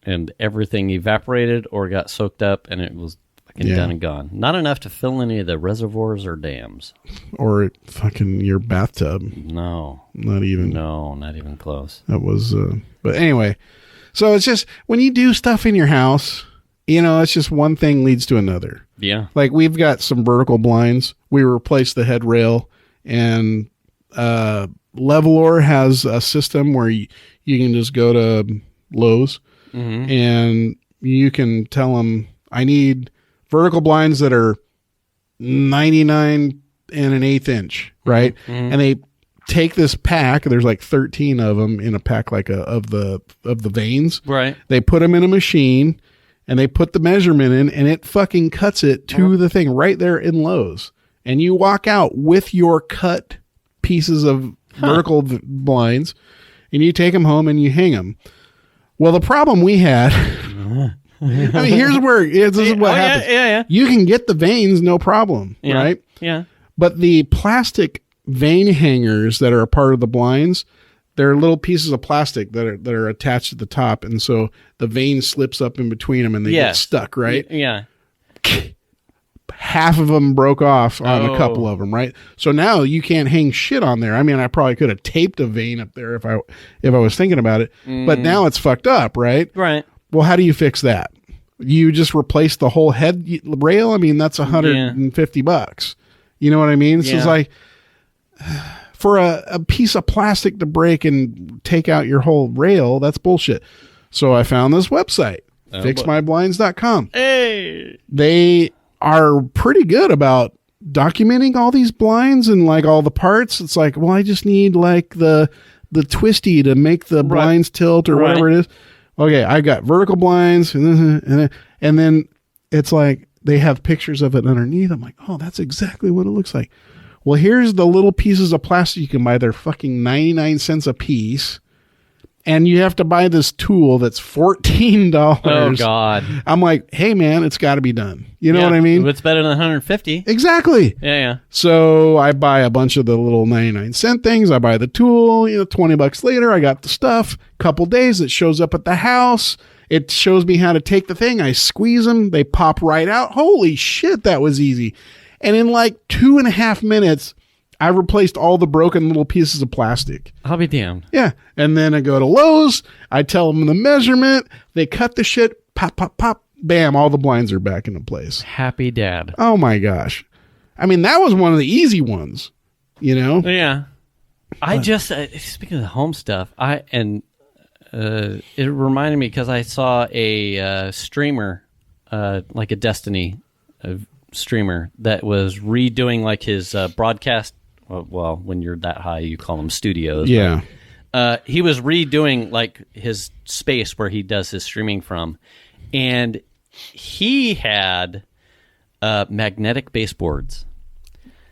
And everything evaporated or got soaked up, and it was done and gone. Not enough to fill any of the reservoirs or dams. Or fucking your bathtub. No. Not even. No, not even close. That was, but anyway. So it's just, when you do stuff in your house, it's just one thing leads to another. Yeah. Like, we've got some vertical blinds. We replaced the head rail, and Levelor has a system where you can just go to Lowe's, and you can tell them, I need vertical blinds that are 99 and an eighth inch, right? And they take this pack. There's like 13 of them in a pack, like of the vanes. Right. They put them in a machine, and they put the measurement in, and it fucking cuts it to the thing right there in Lowe's. And you walk out with your cut pieces of vertical blinds, and you take them home and you hang them. Well, the problem we had. I mean, here's where this is what happens. Yeah. You can get the vanes, no problem, right? Yeah. But the plastic vane hangers that are a part of the blinds, they're little pieces of plastic that are attached at the top, and so the vane slips up in between them, and they get stuck, right? Yeah. Half of them broke off on a couple of them, right? So now you can't hang shit on there. I mean, I probably could have taped a vane up there if I was thinking about it, but now it's fucked up, right? Right. Well, how do you fix that? You just replace the whole head rail? I mean, that's $150. You know what I mean? So it's like, for a piece of plastic to break and take out your whole rail, that's bullshit. So I found this website, fixmyblinds.com. Hey! They are pretty good about documenting all these blinds and like all the parts. It's like, well, I just need like the twisty to make the blinds tilt or whatever it is. Okay, I got vertical blinds, and then it's like they have pictures of it underneath. I'm like, oh, that's exactly what it looks like. Well, here's the little pieces of plastic you can buy. They're fucking 99 cents a piece. And you have to buy this tool that's $14. Oh, God. I'm like, hey, man, it's got to be done. You know what I mean? It's better than $150. Exactly. Yeah. So I buy a bunch of the little 99-cent things. I buy the tool. $20 later, I got the stuff. Couple days, it shows up at the house. It shows me how to take the thing. I squeeze them. They pop right out. Holy shit, that was easy. And in like 2.5 minutes, I replaced all the broken little pieces of plastic. I'll be damned. Yeah. And then I go to Lowe's. I tell them the measurement. They cut the shit. Pop, pop, pop. Bam. All the blinds are back into place. Happy dad. Oh, my gosh. I mean, that was one of the easy ones, Yeah. I just, speaking of the home stuff, it reminded me because I saw a streamer like a Destiny streamer that was redoing like his broadcast. Well, when you're that high, you call them studios. Yeah. He was redoing like his space where he does his streaming from, and he had magnetic baseboards.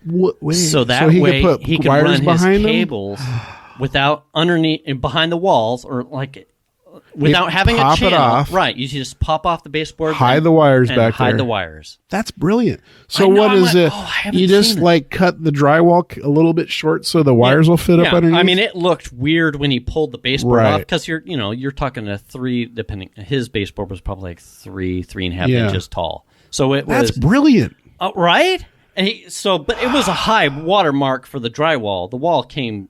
Wait, so that way he could run his cables without underneath behind the walls or like without having a channel. It off. Right, you just pop off the baseboard, hide the wires back there. Hide the wires. That's brilliant. So what is it? You just like cut the drywall a little bit short so the wires will fit up underneath. I mean, it looked weird when he pulled the baseboard off because you're talking a 3. Depending, his baseboard was probably like 3.5 inches tall. So that's brilliant, right? And but it was a high watermark for the drywall. The wall came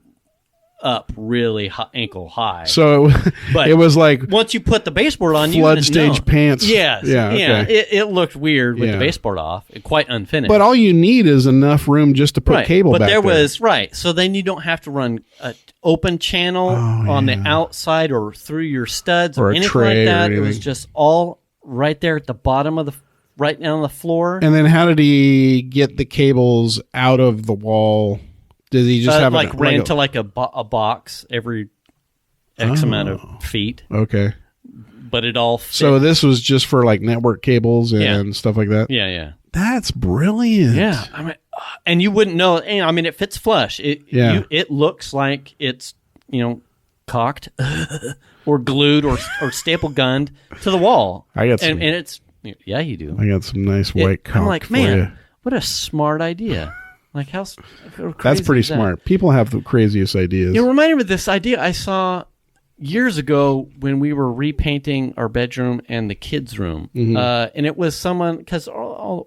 up really ankle high. So it was like once you put the baseboard on, flood stage pants. Yes, okay. It looked weird with the baseboard off, quite unfinished. But all you need is enough room just to put cable back there. But there was so then you don't have to run an open channel on the outside or through your studs or anything like that. It was just all right there at the bottom of right down on the floor. And then how did he get the cables out of the wall? Did he just have ran to like a box every X amount of feet? Okay. But it all fit. So this was just for like network cables and stuff like that? Yeah. That's brilliant. Yeah. I mean, and you wouldn't know. I mean, it fits flush. It looks like it's, cocked or glued or staple gunned to the wall. I got some. And it's, yeah, you do. I got some nice white cock. I'm like, man, what a smart idea. Like how that's pretty smart. People have the craziest ideas. It reminded me of this idea I saw years ago when we were repainting our bedroom and the kids' room. Mm-hmm. And it was someone, because at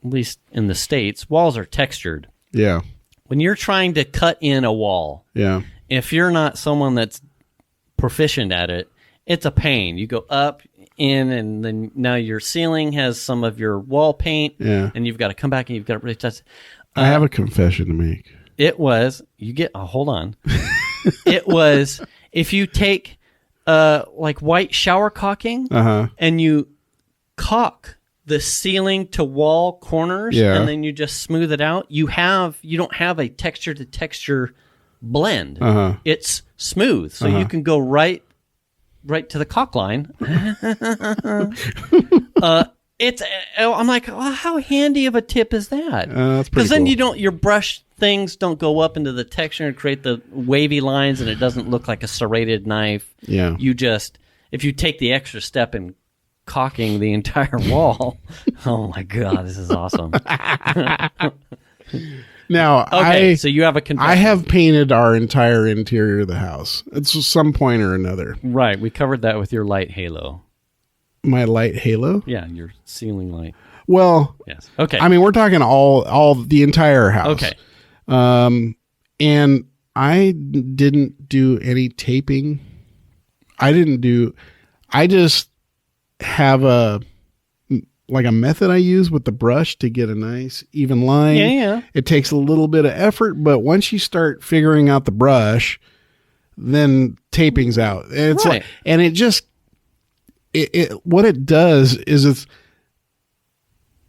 least in the States, walls are textured. Yeah. When you're trying to cut in a wall, if you're not someone that's proficient at it, it's a pain. You go up, in, and then now your ceiling has some of your wall paint, and you've got to come back and you've got to really touch. I have a confession to make. It was, hold on. It was, if you take like white shower caulking and you caulk the ceiling to wall corners and then you just smooth it out, you don't have a texture to texture blend. It's smooth. So you can go right to the caulk line. I'm like, well, how handy of a tip is that? That's pretty Because then cool. your brush things don't go up into the texture and create the wavy lines, and it doesn't look like a serrated knife. Yeah. If you take the extra step in caulking the entire wall, oh my God, this is awesome. Now, so you have a confession. I have painted our entire interior of the house. It's some point or another. Right. We covered that with your light halo. My light halo? Yeah, your ceiling light. Well, yes. Okay. I mean, we're talking all the entire house. Okay. And I didn't do any taping. I just have a method I use with the brush to get a nice even line. Yeah. It takes a little bit of effort, but once you start figuring out the brush, then taping's out. And it's right. And it just what it does is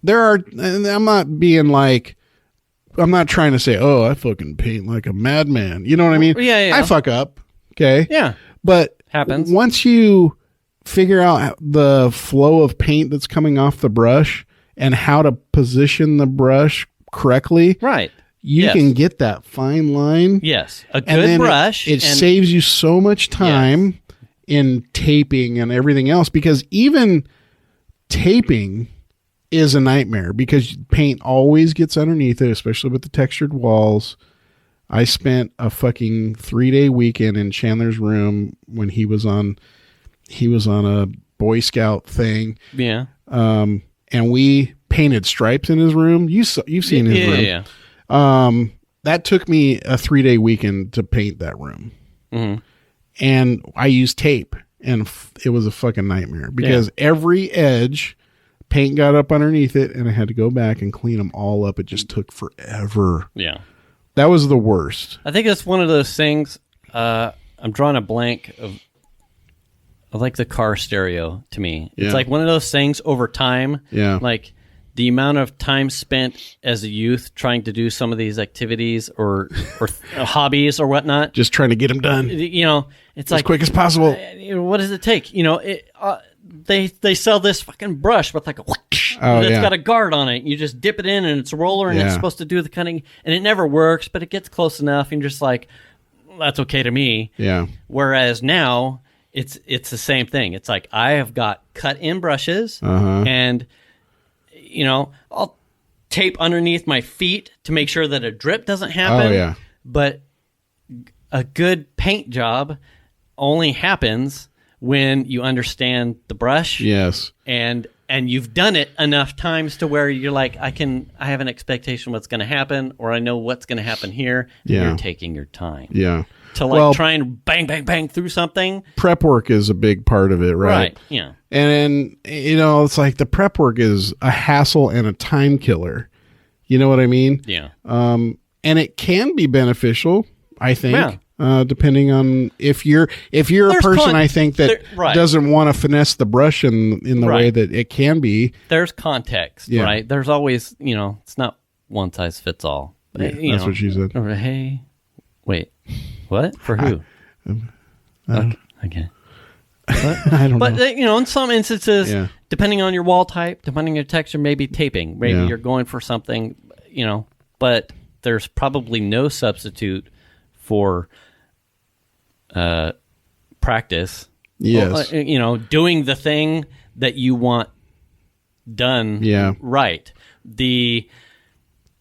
and I'm not trying to say, oh, I fucking paint like a madman. You know what I mean? Yeah. I fuck up. Okay. Yeah. But happens. Once you figure out the flow of paint that's coming off the brush and how to position the brush correctly, right? You can get that fine line. Yes, a good brush. It saves you so much time in taping and everything else, because even taping is a nightmare because paint always gets underneath it, especially with the textured walls. I spent a fucking 3-day weekend in Chandler's room when he was on a Boy Scout thing. Yeah. And we painted stripes in his room. You've seen his room. Yeah. That took me a 3-day weekend to paint that room. Mm-hmm. And I used tape, and it was a fucking nightmare because every edge, paint got up underneath it, and I had to go back and clean them all up. It just took forever. Yeah. That was the worst. I think it's one of those things, I'm drawing a blank like the car stereo to me. Yeah. It's like one of those things over time. Yeah. Like the amount of time spent as a youth trying to do some of these activities or hobbies or whatnot. Just trying to get them done. You know, it's as like quick as possible. What does it take? You know, they sell this fucking brush with like a whoosh, that's got a guard on it. You just dip it in and it's a roller and it's supposed to do the cutting, and it never works, but it gets close enough and you're just like, that's okay to me. Yeah. Whereas now it's the same thing. It's like I have got cut in brushes and you know, I'll tape underneath my feet to make sure that a drip doesn't happen. Oh yeah. But a good paint job only happens when you understand the brush. Yes. And you've done it enough times to where you're like, I have an expectation what's going to happen, or I know what's going to happen here. And you're taking your time. Yeah. To like try and bang, bang, bang through something. Prep work is a big part of it, right? Right. Yeah. And you know, it's like the prep work is a hassle and a time killer. You know what I mean? Yeah. And it can be beneficial, I think. Depending on if you're a person, I think that doesn't want to finesse the brush in the way that it can be. There's context, right? There's always, you know, it's not one size fits all. But, that's what she said. Hey, wait, what? For who? Okay. I don't know. But, you know, in some instances, depending on your wall type, depending on your texture, maybe taping. Maybe you're going for something, you know, but there's probably no substitute for practice. Yes. You know, doing the thing that you want done right.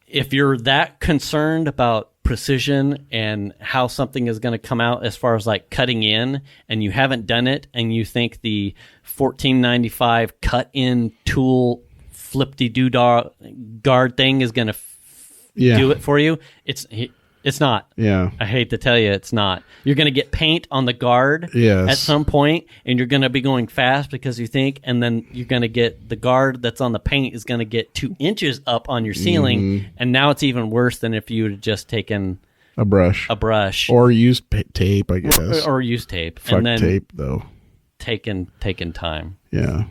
If you're that concerned about precision and how something is going to come out as far as like cutting in, and you haven't done it, and you think the $14.95 cut in tool flip-de-doo-dah guard thing is going to do it for you, it's not. Yeah. I hate to tell you, it's not. You're going to get paint on the guard at some point, and you're going to be going fast because you think, and then you're going to get the guard that's on the paint is going to get 2 inches up on your ceiling, and now it's even worse than if you had just taken a brush. Or used tape, I guess. Or used tape. Fuck and then tape, though. Taken time. Yeah.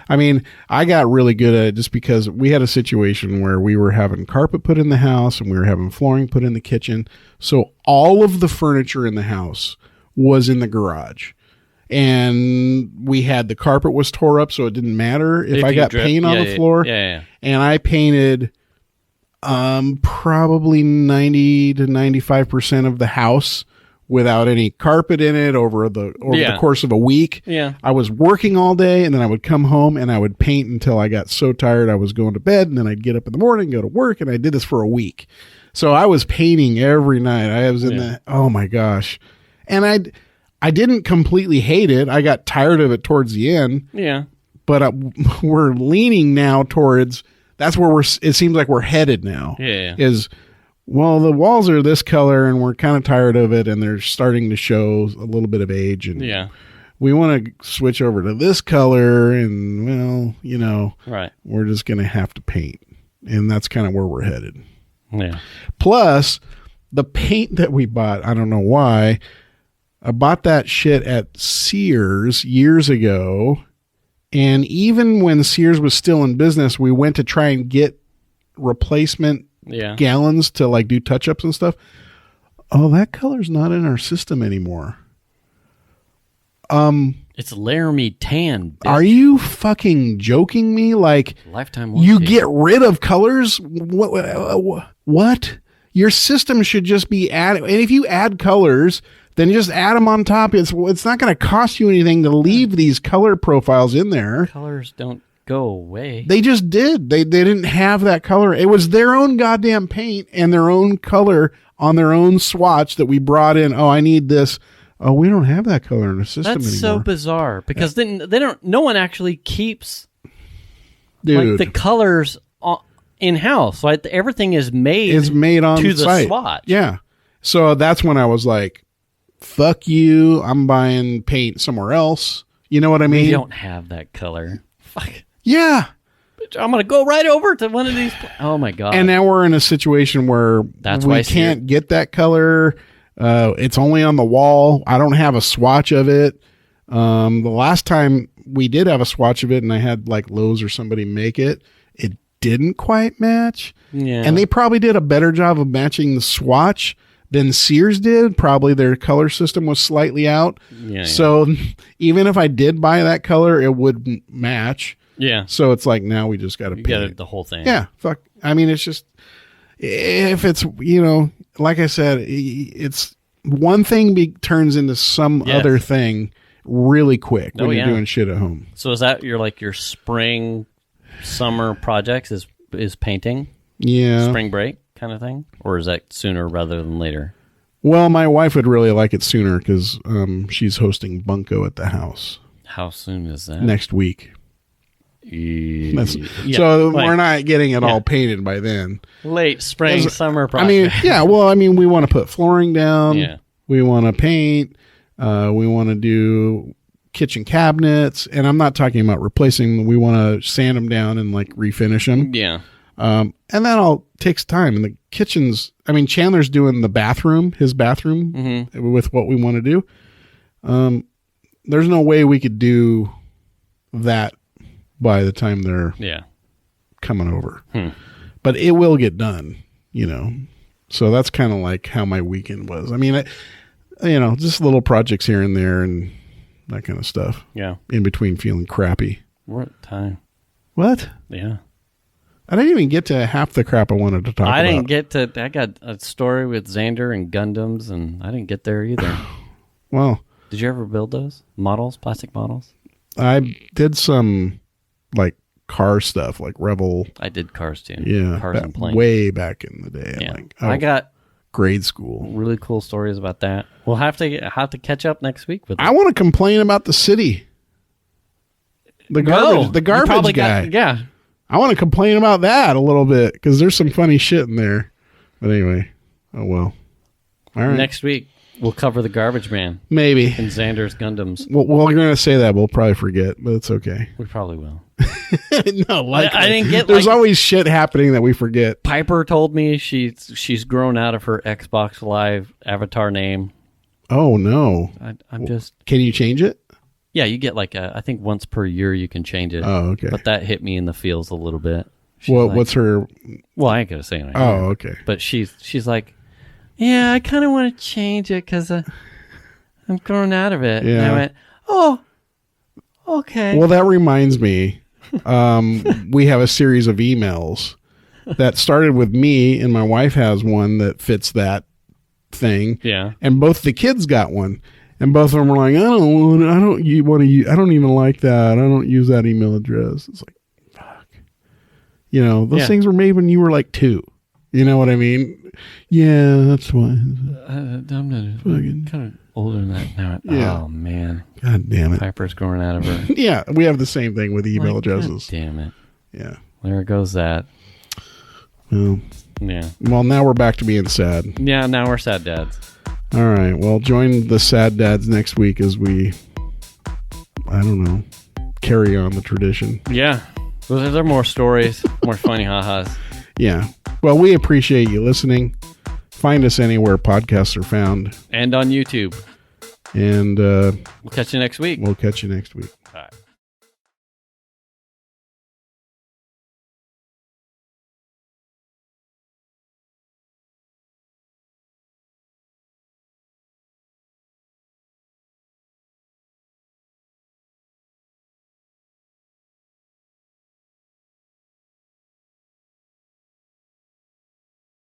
I mean, I got really good at it just because we had a situation where we were having carpet put in the house and we were having flooring put in the kitchen. So all of the furniture in the house was in the garage. And we had the carpet was tore up, so it didn't matter if I got paint on the floor. Yeah. And I painted probably 90 to 95% of the house without any carpet in it over the course of a week. Yeah. I was working all day, and then I would come home and I would paint until I got so tired I was going to bed, and then I'd get up in the morning, go to work, and I did this for a week. So I was painting every night. I was in the, oh my gosh. And I didn't completely hate it. I got tired of it towards the end. Yeah. But we're leaning now towards, that's where it seems like we're headed now. Yeah. Well, the walls are this color, and we're kind of tired of it, and they're starting to show a little bit of age. And we want to switch over to this color, and, well, you know, we're just going to have to paint. And that's kind of where we're headed. Yeah. Plus, the paint that we bought, I don't know why, I bought that shit at Sears years ago, and even when Sears was still in business, we went to try and get replacement gallons to like do touch-ups and stuff. Oh, that color's not in our system anymore. It's Laramie tan, bitch. Are you fucking joking me? Like, lifetime warranty. You get rid of colors? What? Your system should just be added. And if you add colors, then just add them on top. It's not going to cost you anything to leave these color profiles in there. Colors don't go away. They just did. They didn't have that color. It was their own goddamn paint and their own color on their own swatch that we brought in. Oh, I need this. Oh, we don't have that color in the system anymore. That's so bizarre because then no one actually keeps Dude. Like the colors in house. Like everything is made on to site. The swatch. Yeah. So that's when I was like, fuck you. I'm buying paint somewhere else. You know what I mean? We don't have that color. Fuck. Yeah. I'm going to go right over to one of these. Oh, my God. And now we're in a situation where we can't get that color. It's only on the wall. I don't have a swatch of it. The last time we did have a swatch of it, and I had like Lowe's or somebody make it, it didn't quite match. Yeah. And they probably did a better job of matching the swatch than Sears did. Probably their color system was slightly out. Yeah. So even if I did buy that color, it wouldn't match. Yeah. So it's like, now we just got to You pay. got the whole thing. Yeah. Fuck. I mean, it's just, if it's, you know, like I said, it's one thing turns into some other thing really quick when you're doing shit at home. So is that your spring, summer projects is painting? Yeah. Spring break kind of thing? Or is that sooner rather than later? Well, my wife would really like it sooner because she's hosting Bunko at the house. How soon is that? Next week. Yeah, so we're not getting it all painted by then. Late spring, summer project. I mean, we want to put flooring down. Yeah. We want to paint. We want to do kitchen cabinets. And I'm not talking about replacing them. We want to sand them down and like refinish them. Yeah. And that all takes time. And the kitchen's, I mean, Chandler's doing the bathroom, his bathroom with what we want to do. There's no way we could do that by the time they're coming over. But it will get done, you know. So that's kind of like how my weekend was. I mean, just little projects here and there and that kind of stuff. Yeah. In between feeling crappy. We're at time. What? Yeah. I didn't even get to half the crap I wanted to talk about. I got a story with Xander and Gundams, and I didn't get there either. Well. Did you ever build those? Models? Plastic models? I did some, like, car stuff, like Rebel. I did cars, too. Yeah. Cars and planes. Way back in the day. Yeah. Like, I got grade school. Really cool stories about that. We'll have to catch up next week with it. I want to complain about the city. The garbage guy. I want to complain about that a little bit because there's some funny shit in there. But anyway, oh well. All right. Next week, we'll cover the garbage man. Maybe. And Xander's Gundams. Well, we're going to say that. We'll probably forget, but it's okay. We probably will. No, I didn't get. There's always shit happening that we forget. Piper told me she's grown out of her Xbox Live avatar name. Oh no! I'm just. Can you change it? Yeah, you get I think once per year you can change it. Oh, okay. But that hit me in the feels a little bit. What's her? Well, I ain't gonna say anything. Oh, okay. But she's like, yeah, I kind of want to change it because I'm growing out of it. Yeah. And I went, oh, okay. Well, that reminds me. We have a series of emails that started with me, and my wife has one that fits that thing. Yeah. And both the kids got one. And both of them were like, I don't even like that. I don't use that email address. It's like, fuck. You know, those things were made when you were like 2. You know what I mean? Yeah, that's fine. I'm kind of older than that now. Yeah. Oh, man. God damn it. Piper's growing out of her. Yeah, we have the same thing with email addresses. God damn it. Yeah. There goes that. Well, yeah. Well, now we're back to being sad. Yeah, now we're sad dads. All right. Well, join the sad dads next week as we, I don't know, carry on the tradition. Yeah. There are more stories, more funny ha-has. Yeah. Well, we appreciate you listening. Find us anywhere podcasts are found. And on YouTube. And we'll catch you next week. We'll catch you next week.